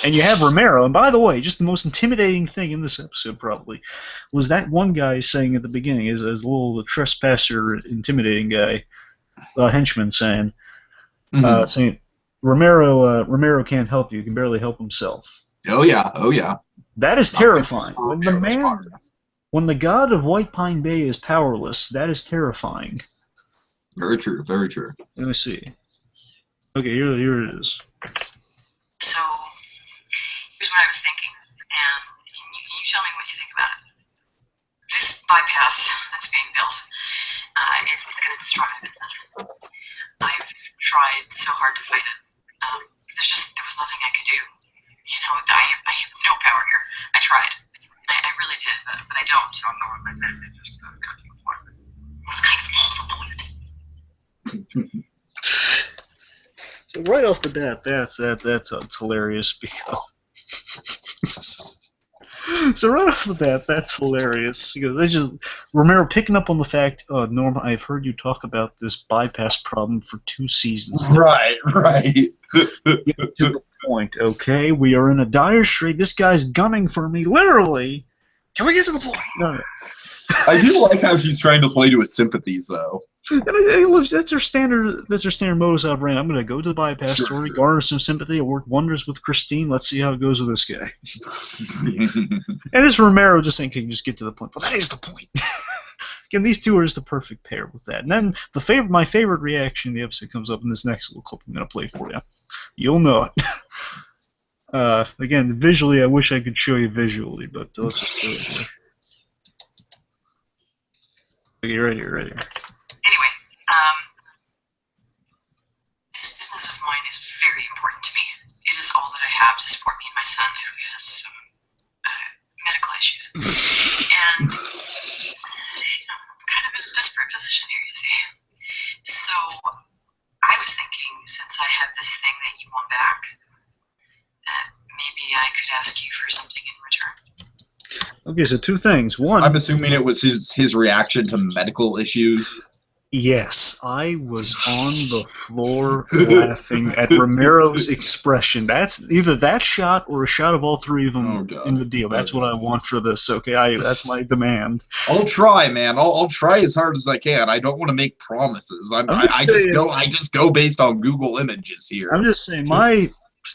And you have Romero, and by the way, just the most intimidating thing in this episode probably was that one guy saying at the beginning, as a little trespasser, intimidating guy, henchman saying, saying, Romero can't help you. He can barely help himself. Oh yeah. That is terrifying. When the god of White Pine Bay is powerless, that is terrifying. Very true. Very true. Let me see. Okay, here it is. So, here's what I was thinking, and you tell me what you think about it. This bypass that's being built, it's going to destroy my business. I've tried so hard to fight it. There was nothing I could do. You know, I have no power here. I tried. I really did, but I don't. So I'm not my bed. I just got you before. What's kind of the point? So right off the bat, that's hilarious because. So right off the bat, that's hilarious because they just Romero picking up on the fact, Norma, I've heard you talk about this bypass problem for 2 seasons. Right. Get to the point, okay? We are in a dire strait. This guy's gunning for me, literally. Can we get to the point? No. I do like how she's trying to play to his sympathies, though. That's her standard. That's her standard modus operandi. I'm going to go to the bypass story, garner some sympathy. It worked wonders with Christine. Let's see how it goes with this guy. And it's Romero just saying, "Can you just get to the point?" Well, that is the point. Again, these 2 are just the perfect pair with that. And then my favorite reaction in the episode comes up in this next little clip I'm going to play for you. You'll know it. Again, visually, I wish I could show you visually, but let's just do it here. Okay, right here. Anyway, this business of mine is very important to me. It is all that I have to support me and my son, who has some medical issues. And, I'm kind of in a desperate position here, you see. So, I was thinking, since I have this thing that you want back, maybe I could ask you for something in return. Okay, so 2 things. One, I'm assuming it was his reaction to medical issues. Yes, I was on the floor laughing at Romero's expression. That's either that shot or a shot of all 3 of them in the deal. That's what I want for this. Okay, that's my demand. I'll try, man. I'll try as hard as I can. I don't want to make promises. I just go based on Google Images here. I'm just saying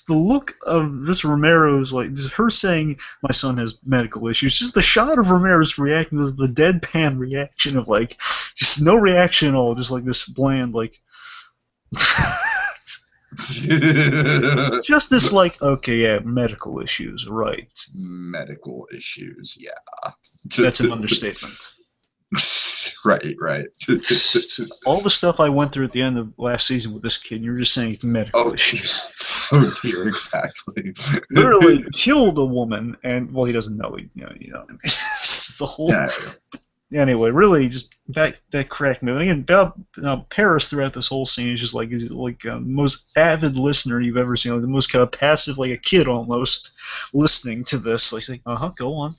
the look of this Romero's, like, just her saying my son has medical issues, just the shot of Romero's reacting, the deadpan reaction of, like, just no reaction at all, just like this bland, like, just this, like, okay, yeah, medical issues, right. Medical issues, yeah. That's an understatement. Right. All the stuff I went through at the end of last season with this kid, you're just saying it's medical issues. Oh dear, exactly. Literally killed a woman, and well, he doesn't know. You know what I mean. The whole. Yeah. Anyway, really, just that cracked me. And again, Paris throughout this whole scene is just like most avid listener you've ever seen, like the most kind of passive, like a kid almost, listening to this. Like saying, go on,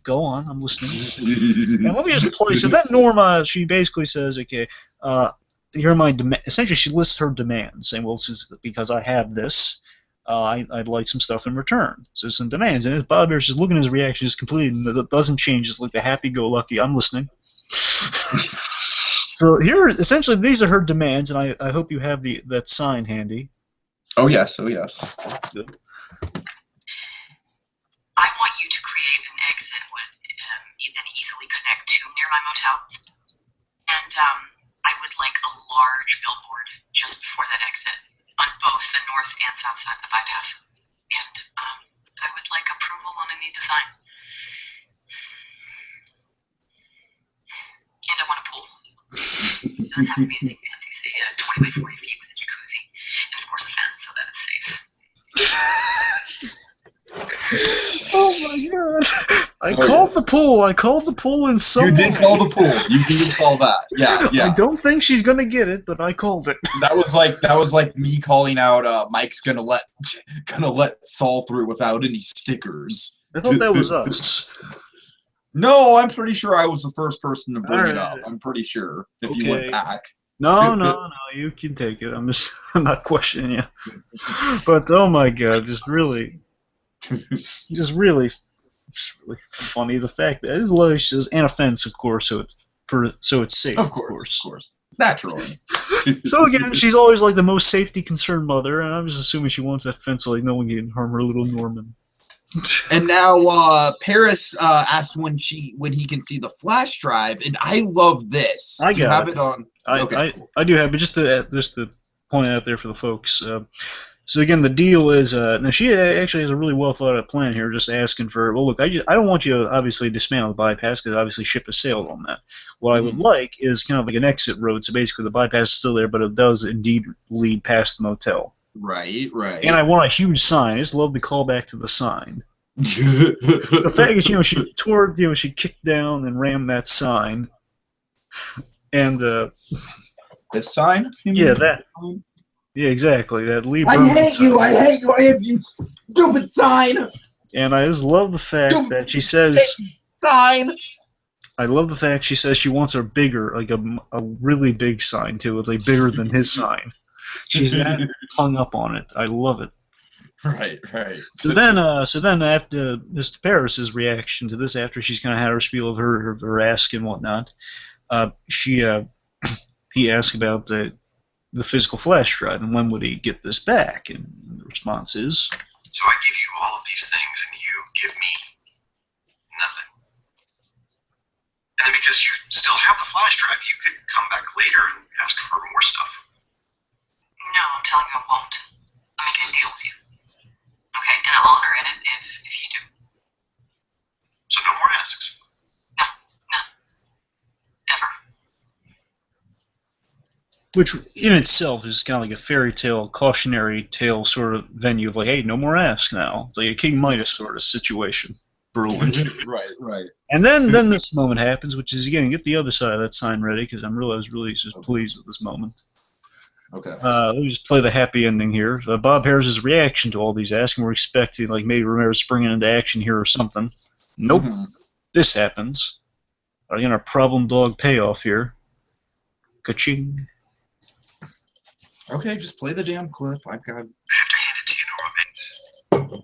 I'm listening. And let me just play. So then Norma, she basically says, okay, here are my demands. Essentially, she lists her demands, saying, well, this is because I have this. I'd like some stuff in return. So some demands. And Bob Bear's just looking at his reaction, just completely doesn't change. Just like the happy-go-lucky, I'm listening. So here, essentially, these are her demands, and I hope you have that sign handy. Oh yes. Good. I want you to create an exit with an easily connect to near my motel. And I would like a large billboard just before that exit on both the north and south side of the bypass. And I would like approval on any design. And I want a pool. It doesn't have to be anything fancy, say 20 by 40 feet with a jacuzzi. And of course a fence so that it's safe. Oh my god! I called the pool in some. You did call the pool. You did call that. Yeah. I don't think she's gonna get it, but I called it. That was like me calling out. Mike's gonna let Saul through without any stickers. I thought that was us. No, I'm pretty sure I was the first person to bring it up. I'm pretty sure if you went back. No, you can take it. I'm not questioning you. But oh my god, just really funny the fact that his lawyer says an offense, of course, so it's safe. Of course, naturally. So again, she's always like the most safety concerned mother, and I'm just assuming she wants that fence so like no one can harm her little Norman. And now Paris asks when he can see the flash drive, and I love this. I got it on. Okay. I do have, but just to point out there for the folks. So again, the deal is now she actually has a really well thought out plan here, just asking for. Well, look, I don't want you to obviously dismantle the bypass because obviously ship has sailed on that. What I would like is kind of like an exit road. So basically, the bypass is still there, but it does indeed lead past the motel. Right. And I want a huge sign. I just love the callback to the sign. The fact is, she kicked down and rammed that sign, and this sign. Yeah, that. Yeah, exactly. That Lee. I hate you! I hate you, stupid sign. And I just love the fact that she says sign. I love the fact she says she wants a bigger, like a really big sign too. It's like bigger than his sign. She's that hung up on it. I love it. Right. So then after Mr. Paris's reaction to this, after she's kind of had her spiel of her ask and whatnot, he asked about the physical flash drive and when would he get this back, and the response is, so I give you all of these things and you give me nothing. And then because you still have the flash drive, you could come back later and ask for more stuff. No, I'm telling you I won't. I'm making a deal with you. Okay, and I'll honor it if you do. So no more asks? No. Ever. which in itself is kind of like a fairy tale, cautionary tale sort of venue of like, hey, no more asks now. It's like a King Midas sort of situation brewing. Right. And then this moment happens, which is, again, get the other side of that sign ready, because I was really just pleased with this moment. Okay. Let me just play the happy ending here. Bob Harris's reaction to all these asks, and we're expecting like maybe Ramirez springing into action here or something. Nope. Mm-hmm. This happens. Again, our problem dog payoff here. Ka-ching. Okay, just play the damn clip. I've got. I have to hand it to you, Norma.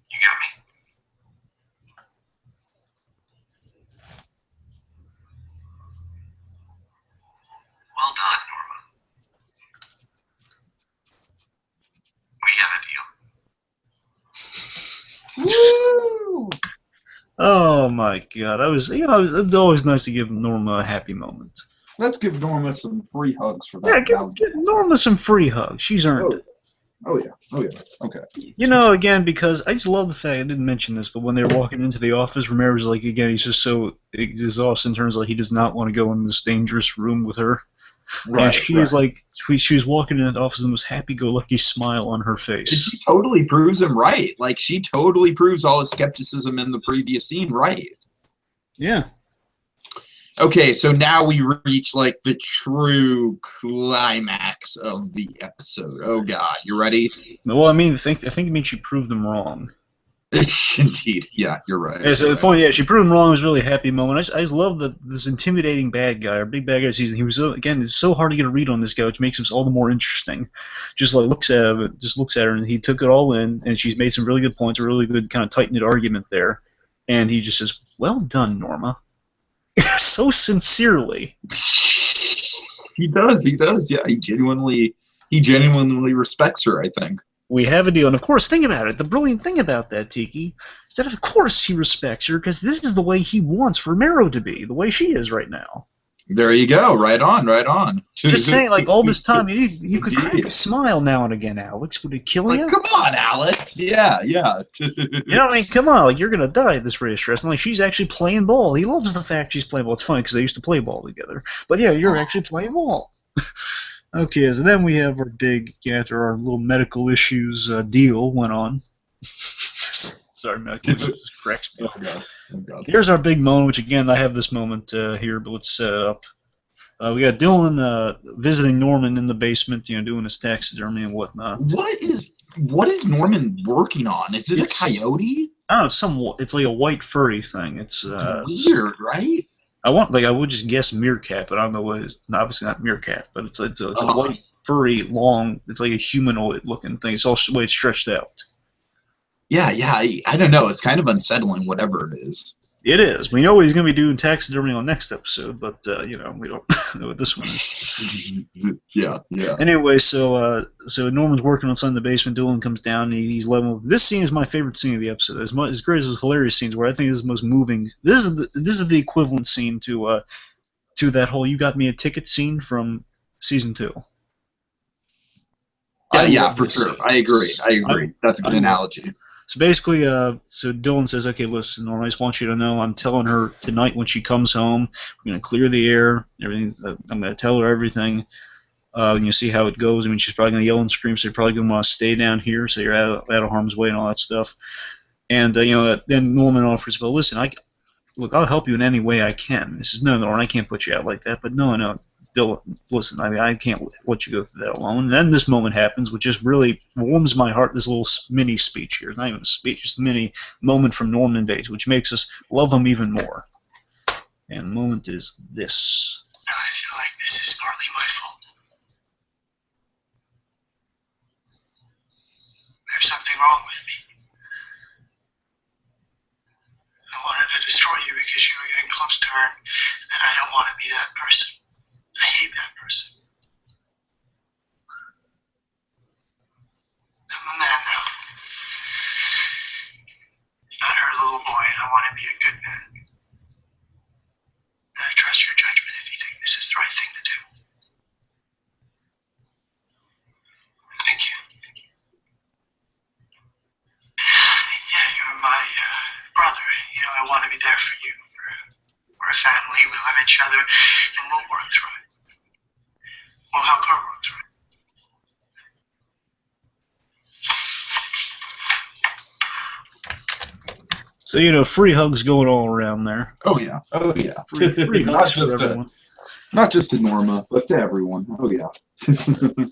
You got me. Well done, Norma. We have a deal. Woo! Oh my God! It's always nice to give Norma a happy moment. Let's give Norma some free hugs for that. Yeah, give Norma some free hugs. She's earned it. Oh yeah. Okay. You know, again, because I just love the fact, I didn't mention this, but when they were walking into the office, Ramirez, like, again, he's just so exhausted in terms of, like, he does not want to go in this dangerous room with her. Right. And she is like, she was walking into the office with the most happy-go-lucky smile on her face. And she totally proves him right. Like, she totally proves all his skepticism in the previous scene right. Yeah. Okay, so now we reach like the true climax of the episode. Oh God, you ready? Well, I mean, I think it means she proved them wrong. Indeed, yeah, you're right. Yeah, so the point, yeah, she proved him wrong was a really happy moment. I just love this intimidating bad guy, or big bad guy season. He was again, it's so hard to get a read on this guy, which makes him all the more interesting. Just like looks at her, and he took it all in, and she's made some really good points, a really good kind of tight knit argument there, and he just says, "Well done, Norma," so sincerely. He does, yeah. He genuinely respects her, I think. We have a deal, and of course, think about it. The brilliant thing about that, Tiki, is that of course he respects her because this is the way he wants Romero to be, the way she is right now. There you go, right on. Just saying, like all this time, you could crack a smile now and again, Alex. Would it kill you? Come on, Alex. Yeah. You know what I mean? Come on, like you're gonna die at this rate of stress. And like she's actually playing ball. He loves the fact she's playing ball. It's funny because they used to play ball together. But yeah, you're actually playing ball. Okay, so then we have our big, after our little medical issues deal went on. Sorry, medical issues just cracks me up. Oh, God. Here's our big moment, which again, I have this moment here, but let's set it up. We got Dylan visiting Norman in the basement, doing his taxidermy and whatnot. What is Norman working on? Is it a coyote? I don't know, it's like a white furry thing. It's weird, right? I would just guess meerkat, but I don't know what it is. Obviously not meerkat, but it's a white, furry, long. It's like a humanoid looking thing. It's all the way it's stretched out. Yeah. I don't know. It's kind of unsettling, whatever it is. It is. We know he's going to be doing taxidermy on next episode, but we don't know what this one is. Yeah. Anyway, so Norman's working on something in the basement. Dylan comes down. And he's level. This scene is my favorite scene of the episode. As great as those hilarious scenes, where I think this is the most moving. This is the equivalent scene to that whole "You Got Me a Ticket" scene from season 2. Yeah, for sure. I agree. That's a good analogy. So basically, so Dylan says, "Okay, listen, Norma, I just want you to know I'm telling her tonight when she comes home. We're going to clear the air, everything. I'm going to tell her everything. And you'll see how it goes. I mean, she's probably going to yell and scream, so you're probably going to want to stay down here so you're out of harm's way and all that stuff." And, then Norman offers, "Well, listen, I'll help you in any way I can." This is, "No, Norman, I can't put you out like that." But no. Dylan, listen, I mean, I can't let you go through that alone. And then this moment happens, which just really warms my heart, this little mini speech here. It's not even a speech, just a mini moment from Norman Bates, which makes us love him even more. And the moment is this. I feel like this is partly my fault. There's something wrong with me. I wanted to destroy you because you were getting close to her, and I don't want to be that person. I hate that person. I'm a man now. Not her little boy, and I want to be a good man. I trust your judgment if you think this is the right thing to do. Thank you. Yeah, you're my brother. I want to be there for you. We're a family, we love each other, and we'll work through it. We'll help her work through it. So, free hugs going all around there. Oh, yeah. Free hugs for everyone. Not just to Norma, but to everyone. Oh, yeah.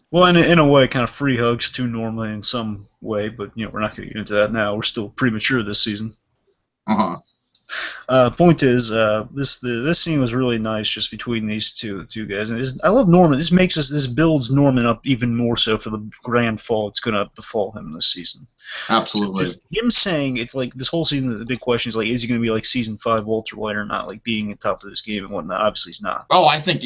Well, in a way, kind of free hugs to Norma in some way, but, we're not going to get into that now. We're still premature this season. Uh-huh. Point is, this scene was really nice just between these two guys, and I love Norman. This builds Norman up even more so for the grand fall it's going to befall him this season. Absolutely. Him saying it's like this whole season, the big question is like, is he going to be like season 5 Walter White or not? Like being at top of this game and whatnot. Obviously, he's not. Oh, I think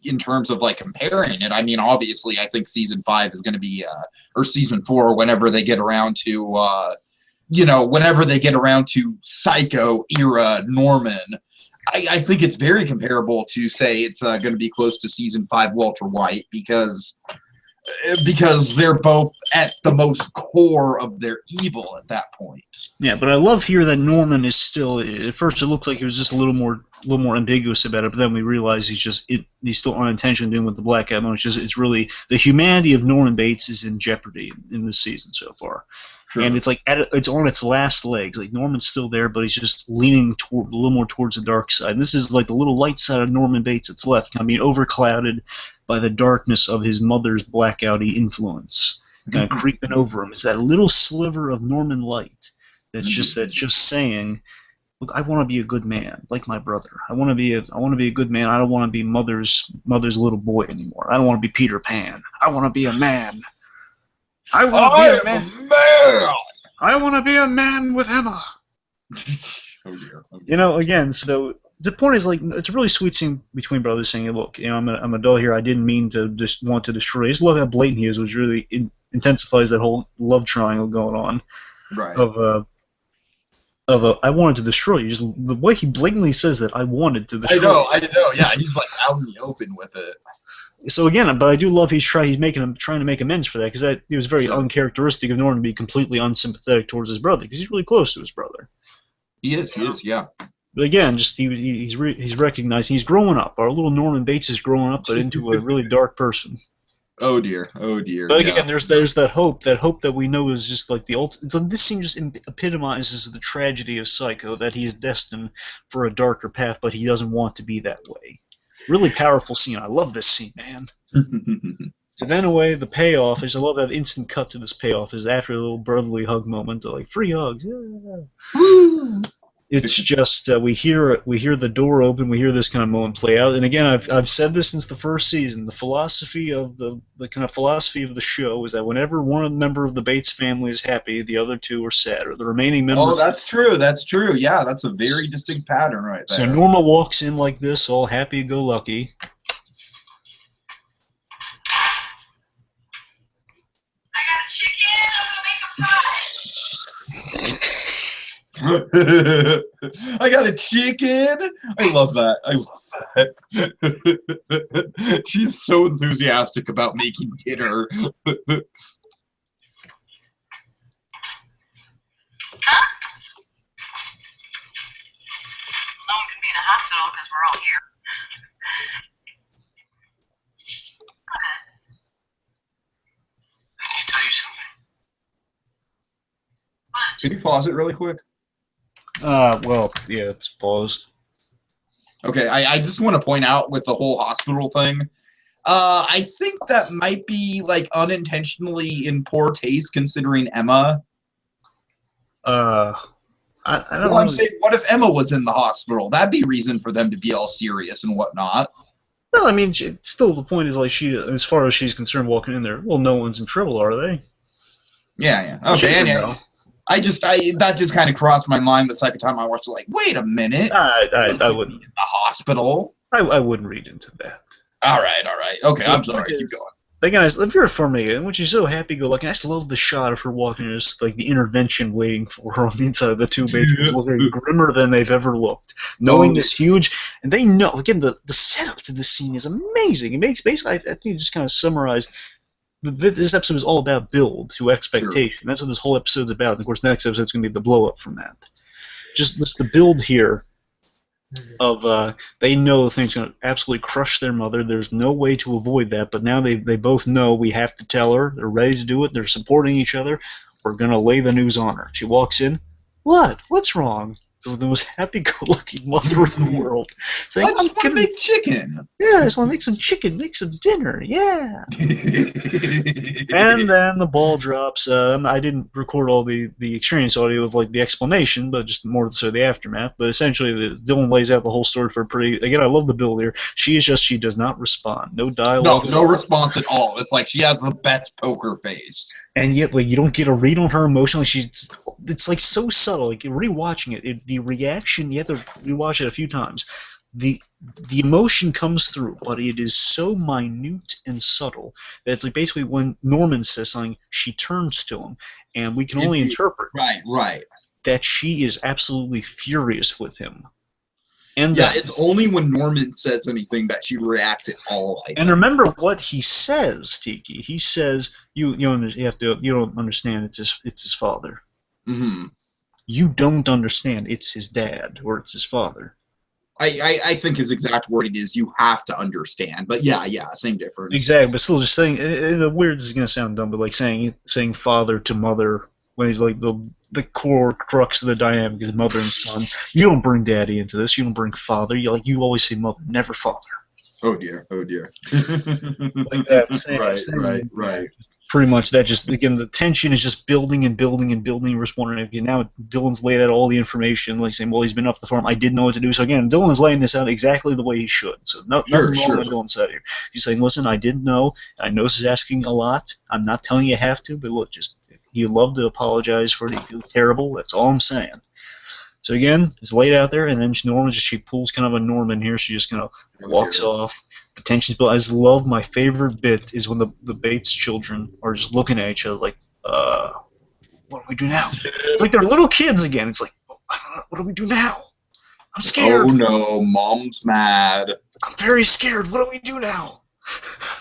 in terms of like comparing it, I mean, obviously, I think season 5 is going to be or season 4 whenever they get around to. Whenever they get around to Psycho era Norman, I think it's very comparable to say it's going to be close to season 5 Walter White because, because they're both at the most core of their evil at that point. Yeah, but I love here that Norman is still. At first, it looked like he was just a little more ambiguous about it, but then we realize he's still unintentionally doing with the Black Cat. It's really the humanity of Norman Bates is in jeopardy in this season so far. Sure. And it's like it's on its last legs. Like Norman's still there, but he's just leaning a little more towards the dark side. And this is like the little light side of Norman Bates that's left. I mean, overclouded by the darkness of his mother's blackouty influence, kind of creeping over him. It's that little sliver of Norman light that's just saying, "Look, I want to be a good man, like my brother. I want to be a good man. I don't want to be mother's little boy anymore. I don't want to be Peter Pan. I want to be a man. I want to be a man. I want to be a man with Emma." Oh dear. You know, again, so the point is, like, it's a really sweet scene between brothers saying, "Look, you know, I'm a doll here. I didn't mean to just want to destroy." I just love how blatant he is, which really intensifies that whole love triangle going on. Right. I wanted to destroy you. Just the way he blatantly says that, I wanted to destroy you. I know. Yeah, he's like out in the open with it. So again, but I do love he's trying to make amends for that, because it was very uncharacteristic of Norman to be completely unsympathetic towards his brother, because he's really close to his brother. He is, yeah. But again, just he's recognizing he's growing up. Our little Norman Bates is growing up, but into a really dark person. Oh dear. But again, there's that hope that we know is just like the ultimate. This scene just epitomizes the tragedy of Psycho, that he is destined for a darker path, but he doesn't want to be that way. Really powerful scene. I love this scene, man. So then the payoff is, I love that instant cut to this payoff is after a little brotherly hug moment, like free hugs. Yeah. Woo! It's just we hear the door open, we hear this kind of moment play out, and again I've said this since the first season. The philosophy of the philosophy of the show is that whenever one member of the Bates family is happy, the other two are sad, or the remaining members. Oh, that's true. Yeah, that's a very distinct pattern right there. So Norma walks in like this, all happy-go-lucky. I got a chicken. I'm gonna make a fry. I got a chicken. I love that. She's so enthusiastic about making dinner. Huh? No one can be in a hospital because we're all here. Okay. I need to tell you something. What? Can you pause it really quick? Well, yeah, it's paused. Okay, I just want to point out with the whole hospital thing, I think that might be like unintentionally in poor taste considering Emma. I don't know. I'm saying, what if Emma was in the hospital? That'd be reason for them to be all serious and whatnot. Well, I mean, still the point is, like, as far as she's concerned, walking in there, well, no one's in trouble, are they? Yeah. Okay, yeah. That just kind of crossed my mind the second time I watched it. Like, wait a minute. I wouldn't. In the hospital. I wouldn't read into that. All right. Okay, I'm sorry. Keep going. Again, if you're a filmmaker, when she's so happy-go-lucky, I just love the shot of her walking in, just like the intervention waiting for her on the inside of the two Bates, looking grimmer than they've ever looked. Knowing this huge, and they know, again, the setup to this scene is amazing. It makes, basically, I think you just kind of summarized, this episode is all about build to expectation. Sure. That's what this whole episode's about. And of course, next episode's going to be the blow-up from that. Just the build here of they know the thing's going to absolutely crush their mother. There's no way to avoid that, but now they both know we have to tell her. They're ready to do it. They're supporting each other. We're going to lay the news on her. She walks in. What's wrong? So the most happy-go-lucky mother in the world. Saying, I just want to make chicken. Yeah, I just want to make some chicken, make some dinner. Yeah. And then the ball drops. I didn't record all the experience audio of like the explanation, but just more so the aftermath. But essentially, Dylan lays out the whole story for a pretty. Again, I love the build here. She does not respond. No dialogue. No response at all. It's like she has the best poker face. And yet, like, you don't get a read on her emotionally. It's like so subtle. Like, rewatching it, the reaction, you have to rewatch it a few times. The emotion comes through, but it is so minute and subtle that it's like basically when Norman says something, she turns to him, and we can only interpret right that she is absolutely furious with him. And yeah, it's only when Norman says anything that she reacts at all. And remember what he says, Tiki. He says, you don't understand. It's his father. Mm-hmm. You don't understand. It's his dad or it's his father. I think his exact wording is you have to understand. But yeah, same difference. Exactly, but still just saying, in a weird, this is going to sound dumb, but like saying father to mother, when he's like the core crux of the dynamic is mother and son. You don't bring daddy into this. You don't bring father. You always say mother, never father. Oh dear. Like that. Right. Pretty much that just, again, the tension is just building and building and building. We're just wondering, okay, now Dylan's laid out all the information, like saying, well, he's been up the farm, I didn't know what to do. So again, Dylan's laying this out exactly the way he should. So nothing wrong with Dylan's side here. He's saying, listen, I didn't know. I know this is asking a lot. I'm not telling you have to, but look, just, he'd love to apologize for it. He feels terrible. That's all I'm saying. So again, it's laid out there, and then she pulls kind of a Norman here. She just kind of walks off. The tension's built. I just love, my favorite bit is when the Bates children are just looking at each other like, what do we do now? It's like they're little kids again. It's like, I don't know, what do we do now? I'm scared. Oh no, Mom's mad. I'm very scared. What do we do now?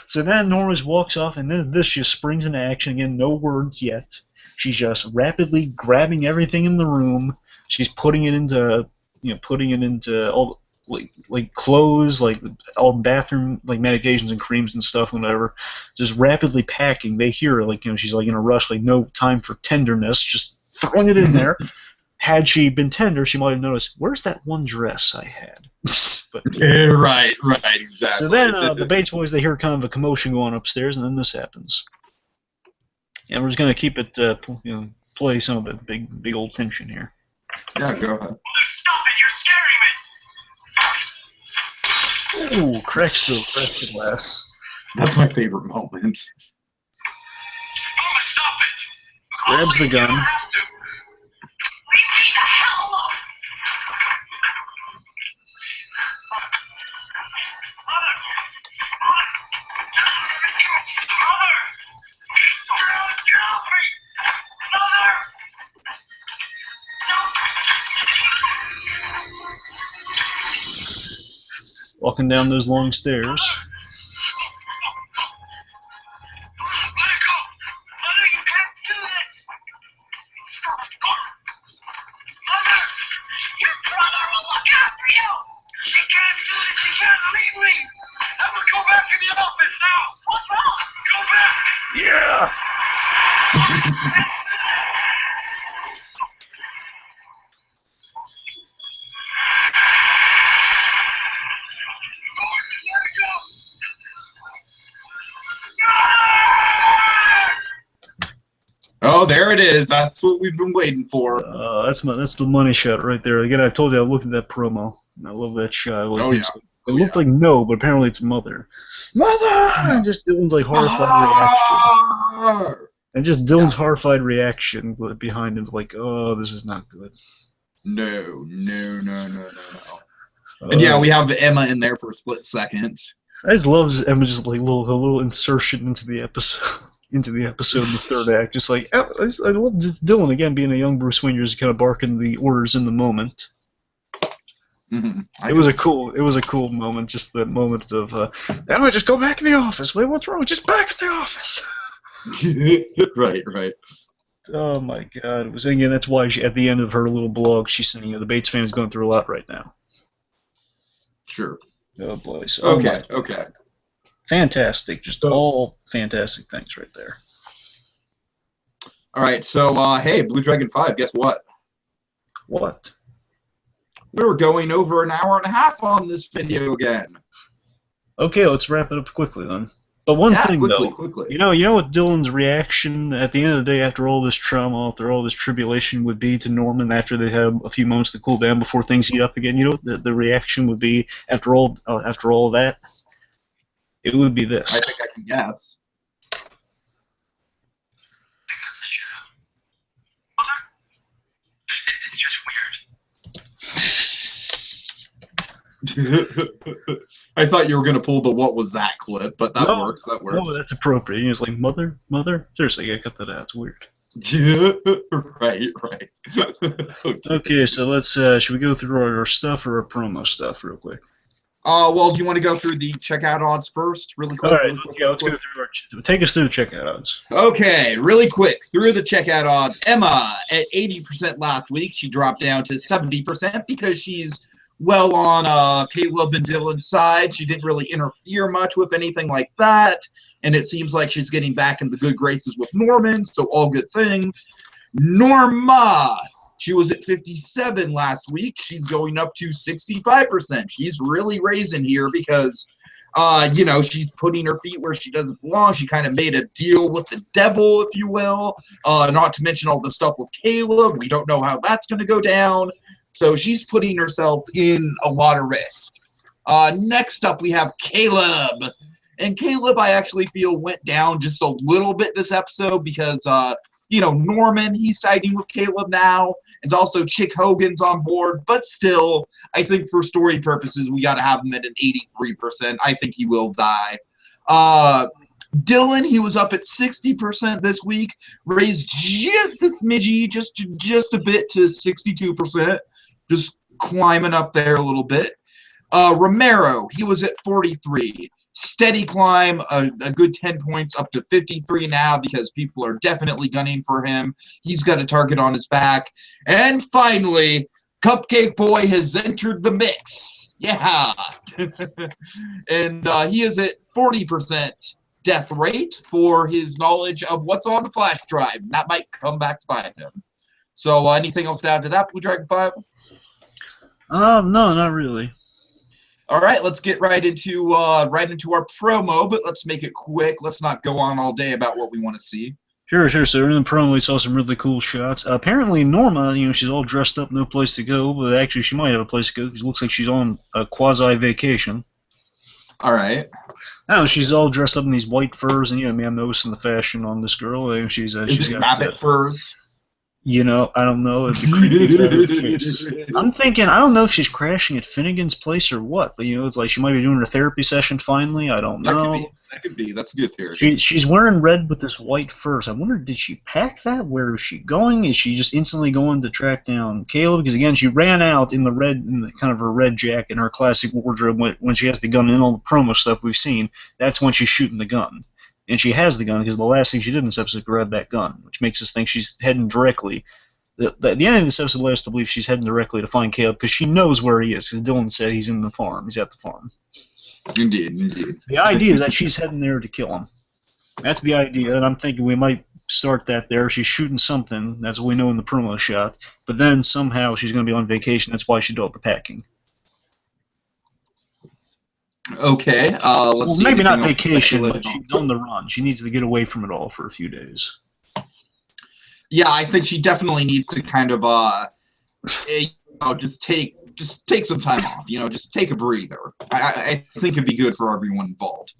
So then Norma walks off, and then this just springs into action again. No words yet. She's just rapidly grabbing everything in the room. She's putting it into all like clothes, like all bathroom like medications and creams and stuff, whatever. Just rapidly packing. They hear her, like, she's like in a rush, like no time for tenderness, just throwing it in there. Had she been tender, she might have noticed, where's that one dress I had? But, right, exactly. So then the Bates boys, they hear kind of a commotion going upstairs, and then this happens. And we're just gonna keep it, play some of the big old tension here. Yeah, go ahead. Stop it! You're scaring me! Ooh, cracks the glass. That's my favorite moment. Mama, stop it! Grabs the gun. You don't have to. Leave me the hell alone! Mother! Get off me! Mother! Walking down those long stairs. Let it go! Mother, you can't do this! Stop it! Mother! Your brother will look after you! She can't do this! She can't leave me! I'm gonna go back in the office now! What's wrong? Go back! Yeah! Oh, there it is. That's what we've been waiting for. That's the money shot right there. Again, I told you I looked at that promo. And I love that shot. It looked like no, but apparently it's mother. Mother! And just Dylan's like horrified reaction. And just Dylan's horrified reaction behind him, like, oh, this is not good. No. And yeah, we have Emma in there for a split second. I just love Emma just like a little insertion into the episode. Into the episode in the third act, just like I love just Dylan again being a young Bruce Wayne, just kind of barking the orders in the moment. Mm-hmm. It was a cool moment, just that moment of Emma, just go back in the office. Wait, what's wrong? Just back in the office. Right. Oh my God! It was again. That's why at the end of her little blog, she's saying, the Bates family's going through a lot right now. Sure. Oh boy. So, okay. Fantastic. Just all fantastic things right there. All right. So, hey, BlueDragonFive, guess what? What? We were going over an hour and a half on this video again. Okay, let's wrap it up quickly then. But one thing, quickly. You know what Dylan's reaction at the end of the day, after all this trauma, after all this tribulation, would be to Norman after they have a few moments to cool down before things heat up again? You know what the reaction would be after all of that? It would be this. I think I can guess. It's just weird. I thought you were going to pull the "what was that" clip, but that works. No, that's appropriate. It's like, mother? Seriously, I got that out. It's weird. Right, right. Okay, so let's should we go through our stuff or our promo stuff real quick? Well, do you want to go through the checkout odds first, really quick? All right, Really quick, let's really go quick? through take us through the checkout odds. Okay, really quick. Through the checkout odds, Emma at 80% last week. She dropped down to 70% because she's well on Caleb and Dylan's side. She didn't really interfere much with anything like that. And it seems like she's getting back in the good graces with Norman, so all good things. Norma, she was at 57 last week. She's going up to 65%. She's really raising here because she's putting her feet where she doesn't belong. She kind of made a deal with the devil, if you will. Not to mention all the stuff with Caleb. We don't know how that's going to go down. So she's putting herself in a lot of risk. Next up, we have Caleb. And Caleb, I actually feel, went down just a little bit this episode because, Norman, he's siding with Caleb now. And also Chick Hogan's on board. But still, I think for story purposes, we got to have him at an 83%. I think he will die. Dylan, he was up at 60% this week. Raised just a smidgy, just a bit to 62%. Just climbing up there a little bit. Romero, he was at 43. Steady climb, a good 10 points up to 53 now because people are definitely gunning for him. He's got a target on his back. And finally, Cupcake Boy has entered the mix. Yeah. And he is at 40% death rate for his knowledge of what's on the flash drive. That might come back to bite him. So anything else to add to that, BlueDragonFive? No, not really. All right, let's get right into our promo, but let's make it quick. Let's not go on all day about what we want to see. Sure. So in the promo, we saw some really cool shots. Apparently, Norma, she's all dressed up, no place to go, but actually she might have a place to go because it looks like she's on a quasi-vacation. All right. I don't know, she's all dressed up in these white furs, and I'm noticing the fashion on this girl. She's Is she's it got rabbit furs? I don't know. It'd be creepy if that was the case. I'm thinking, I don't know if she's crashing at Finnegan's place or what, but it's like she might be doing her therapy session finally. I don't know. That could be. That's a good theory. She's wearing red with this white furs. I wonder, did she pack that? Where is she going? Is she just instantly going to track down Caleb? Because again, she ran out in the kind of her red jacket, her classic wardrobe when she has the gun and all the promo stuff we've seen. That's when she's shooting the gun. And she has the gun because the last thing she did in this episode was grab that gun, which makes us think she's heading directly. The end of this episode led us to believe she's heading directly to find Caleb because she knows where he is. Because Dylan said he's in the farm. He's at the farm. Indeed. The idea is that she's heading there to kill him. That's the idea, and I'm thinking we might start that there. She's shooting something. That's what we know in the promo shot. But then somehow she's going to be on vacation. That's why she did all the packing. Okay. Let's see. Maybe not vacation, but she's on the run. She needs to get away from it all for a few days. Yeah, I think she definitely needs to kind of just take some time off. Just take a breather. I think it'd be good for everyone involved.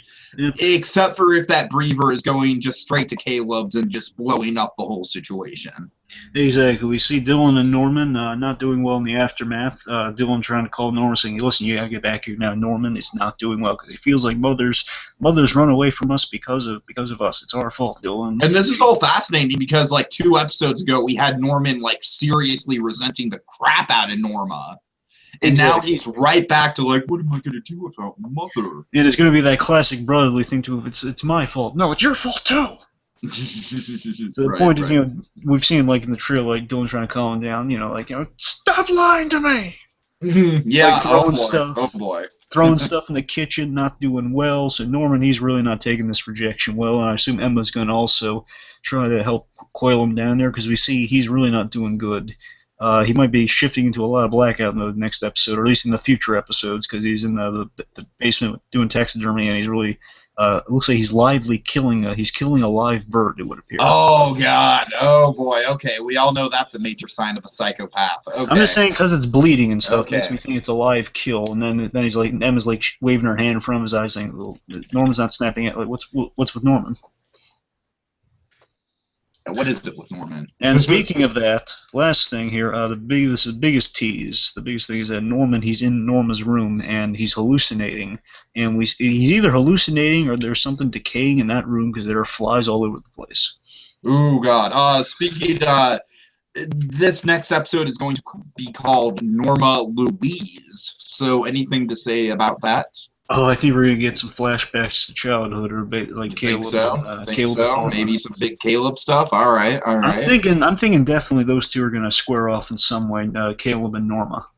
Except for if that breather is going just straight to Caleb's and just blowing up the whole situation. Exactly. We see Dylan and Norman not doing well in the aftermath. Dylan trying to call Norman saying, listen, you got to get back here now. Norman is not doing well because he feels like mother's run away from us because of us. It's our fault, Dylan. And this is all fascinating because 2 episodes ago we had Norman seriously resenting the crap out of Norma. And now he's right back to what am I going to do without mother? And it's going to be that classic brotherly thing too. It's my fault. No, it's your fault too. So the point is, we've seen in the trailer, Dylan trying to calm him down. Stop lying to me. Yeah, throwing stuff. Oh boy, throwing stuff in the kitchen, not doing well. So Norman, he's really not taking this rejection well, and I assume Emma's going to also try to help coil him down there because we see he's really not doing good. He might be shifting into a lot of blackout mode next episode, or at least in the future episodes, because he's in the basement doing taxidermy, and he's really it looks like he's killing a live bird. It would appear. Oh God! Oh boy! Okay, we all know that's a major sign of a psychopath. Okay. I'm just saying because it's bleeding and stuff, it makes me think it's a live kill. And then he's Emma's waving her hand in front of his eyes, saying, well, "Norman's not snapping at what's with Norman." What is it with Norman? And speaking of that, last thing here, the biggest tease. The biggest thing is that Norman, he's in Norma's room and he's hallucinating, and he's either hallucinating or there's something decaying in that room because there are flies all over the place. Ooh, God. Speaking, this next episode is going to be called Norma Louise. So, anything to say about that? Oh, I think we're gonna get some flashbacks to childhood, or like You think Caleb so? and Think Caleb and so? Norma. Maybe some big Caleb stuff. All right, all I'm right. thinking definitely those two are gonna square off in some way. Caleb and Norma.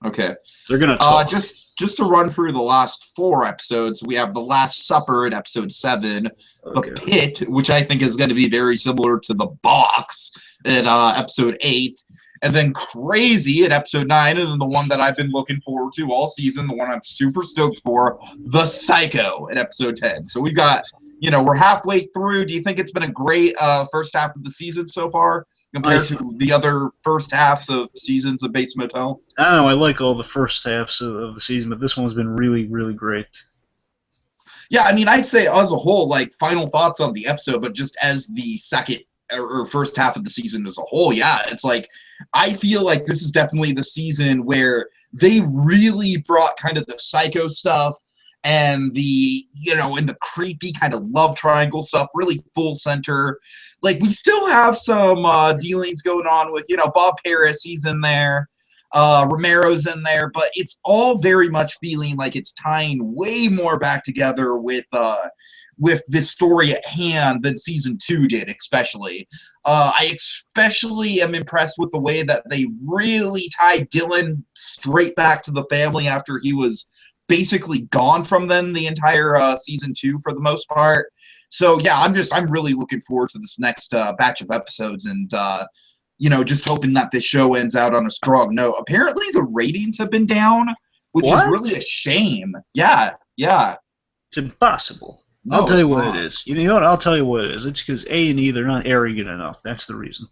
Okay. They're gonna talk. Just to run through the last 4 episodes, we have The Last Supper in episode 7, Okay. The Pit, which I think is going to be very similar to The Box in episode 8, and then Crazy in episode 9, and then the one that I've been looking forward to all season, the one I'm super stoked for, The Psycho in episode 10. So we've got, we're halfway through. Do you think it's been a great first half of the season so far compared to the other first halves of seasons of Bates Motel? I don't know. I like all the first halves of the season, but this one's been really, really great. Yeah, I mean, I'd say as a whole, like, final thoughts on the episode, but just as the second or first half of the season as a whole, yeah, it's like, I feel like this is definitely the season where they really brought kind of the psycho stuff and the, and the creepy kind of love triangle stuff really full center. Like, we still have some dealings going on with, Bob Harris, he's in there. Romero's in there, but it's all very much feeling like it's tying way more back together with this story at hand than season 2 did, especially. I especially am impressed with the way that they really tied Dylan straight back to the family after he was basically gone from them the entire season 2 for the most part. So yeah, I'm really looking forward to this next batch of episodes, and just hoping that this show ends out on a strong note. Apparently the ratings have been down, which is really a shame. Yeah. It's impossible. No, I'll tell you what not. it is. You know what? I'll tell you what it is. It's because A&E, they're not airing it enough. That's the reason.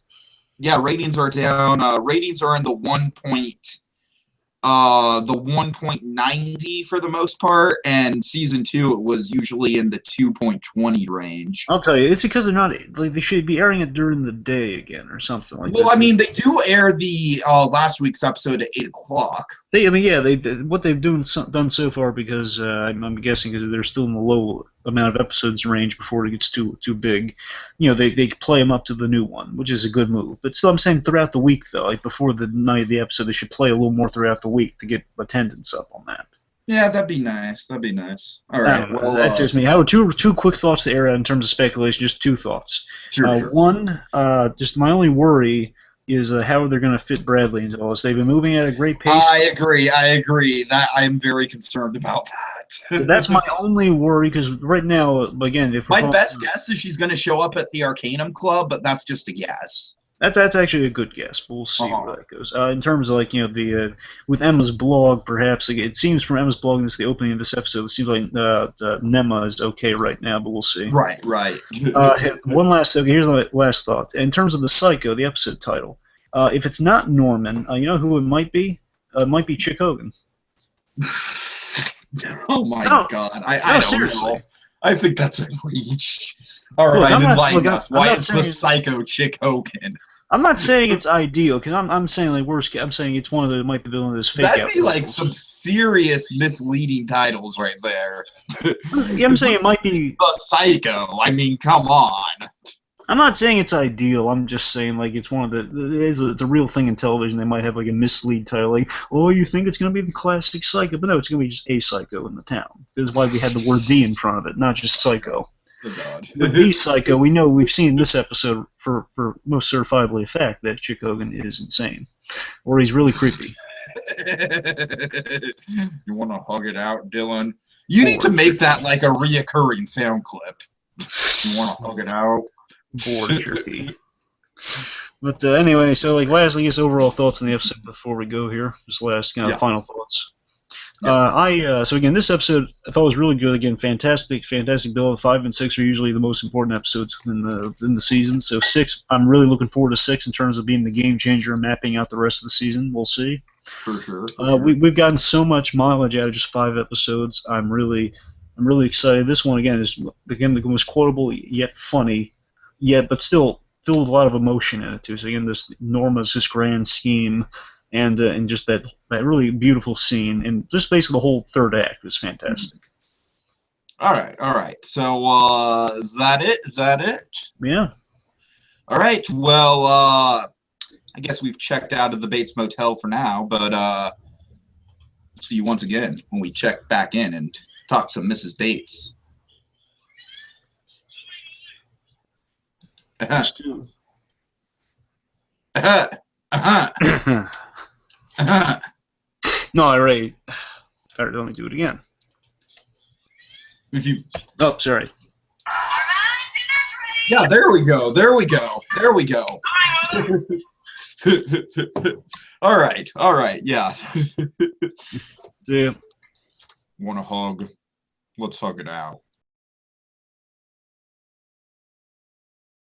Yeah, ratings are down. Ratings are in the 1.90 for the most part, and season 2 it was usually in the 2.20 range. I'll tell you, it's because they're not, like, they should be airing it during the day again or something like that. Well, I mean, they do air the last week's episode at 8 o'clock. What they've done so far, because I'm guessing because they're still in the low amount of episodes range before it gets too big, they play them up to the new one, which is a good move. But still, I'm saying throughout the week, though, like before the night of the episode, they should play a little more throughout the week to get attendance up on that. Yeah, that'd be nice. All right. Well, that's just me. Howard, two quick thoughts to air out in terms of speculation. Just 2 thoughts. Sure. One, just my only worry is how they're going to fit Bradley into all this. They've been moving at a great pace. I agree. That I'm very concerned about that. That's my only worry, because right now, again, my best guess is she's going to show up at the Arcanum Club, but that's just a guess. That's actually a good guess, but we'll see where that goes. In terms of, like, with Emma's blog, perhaps, like, it seems from Emma's blog, this the opening of this episode, it seems like Nema is okay right now, but we'll see. Right. One last, here's my last thought. In terms of the Psycho, the episode title, if it's not Norman, you know who it might be? It might be Chick Hogan. Oh my God! I don't know. I think that's a reach. All right, enlighten us. Why is the Psycho Chick Hogan? I'm not saying it's ideal, because I'm saying, like, worst. I'm saying it's one of might be one of those fake. That'd be like some serious misleading titles right there. Yeah, I'm saying it might be the Psycho. I mean, come on. I'm not saying it's ideal. I'm just saying, like, it's one of it's a real thing in television. They might have, like, a mislead title, like, oh, you think it's going to be the classic Psycho, but no, it's going to be just a Psycho in the town. This is why we had the word "the" in front of it, not just Psycho. God. With the Psycho, we've seen in this episode for most certifiably a fact that Chick Hogan is insane, or he's really creepy. You want to hug it out, Dylan? You need to make that like a reoccurring sound clip. You want to hug it out? Bored jerky. But anyway, so, like, lastly, I guess overall thoughts on the episode before we go here. Just last kind of final thoughts. So again, this episode I thought was really good. Again, fantastic build. 5 and 6 are usually the most important episodes in the season. So 6, I'm really looking forward to 6 in terms of being the game changer and mapping out the rest of the season. We'll see. For sure. We've gotten so much mileage out of just 5 episodes. I'm really excited. This one again is the most quotable yet funny, but still filled with a lot of emotion in it too. So again, Norma's grand scheme. And just that really beautiful scene, and just basically the whole third act was fantastic. All right. So is that it? Yeah. All right. Well, I guess we've checked out of the Bates Motel for now, but see you once again when we check back in and talk to Mrs. Bates. Let's do. No, I already. All right, let me do it again. If you, Oh, sorry. Alright, dinner's ready. yeah, there we go. There we go. There we go. All right. All right. Yeah. See ya. Want a hug? Let's hug it out.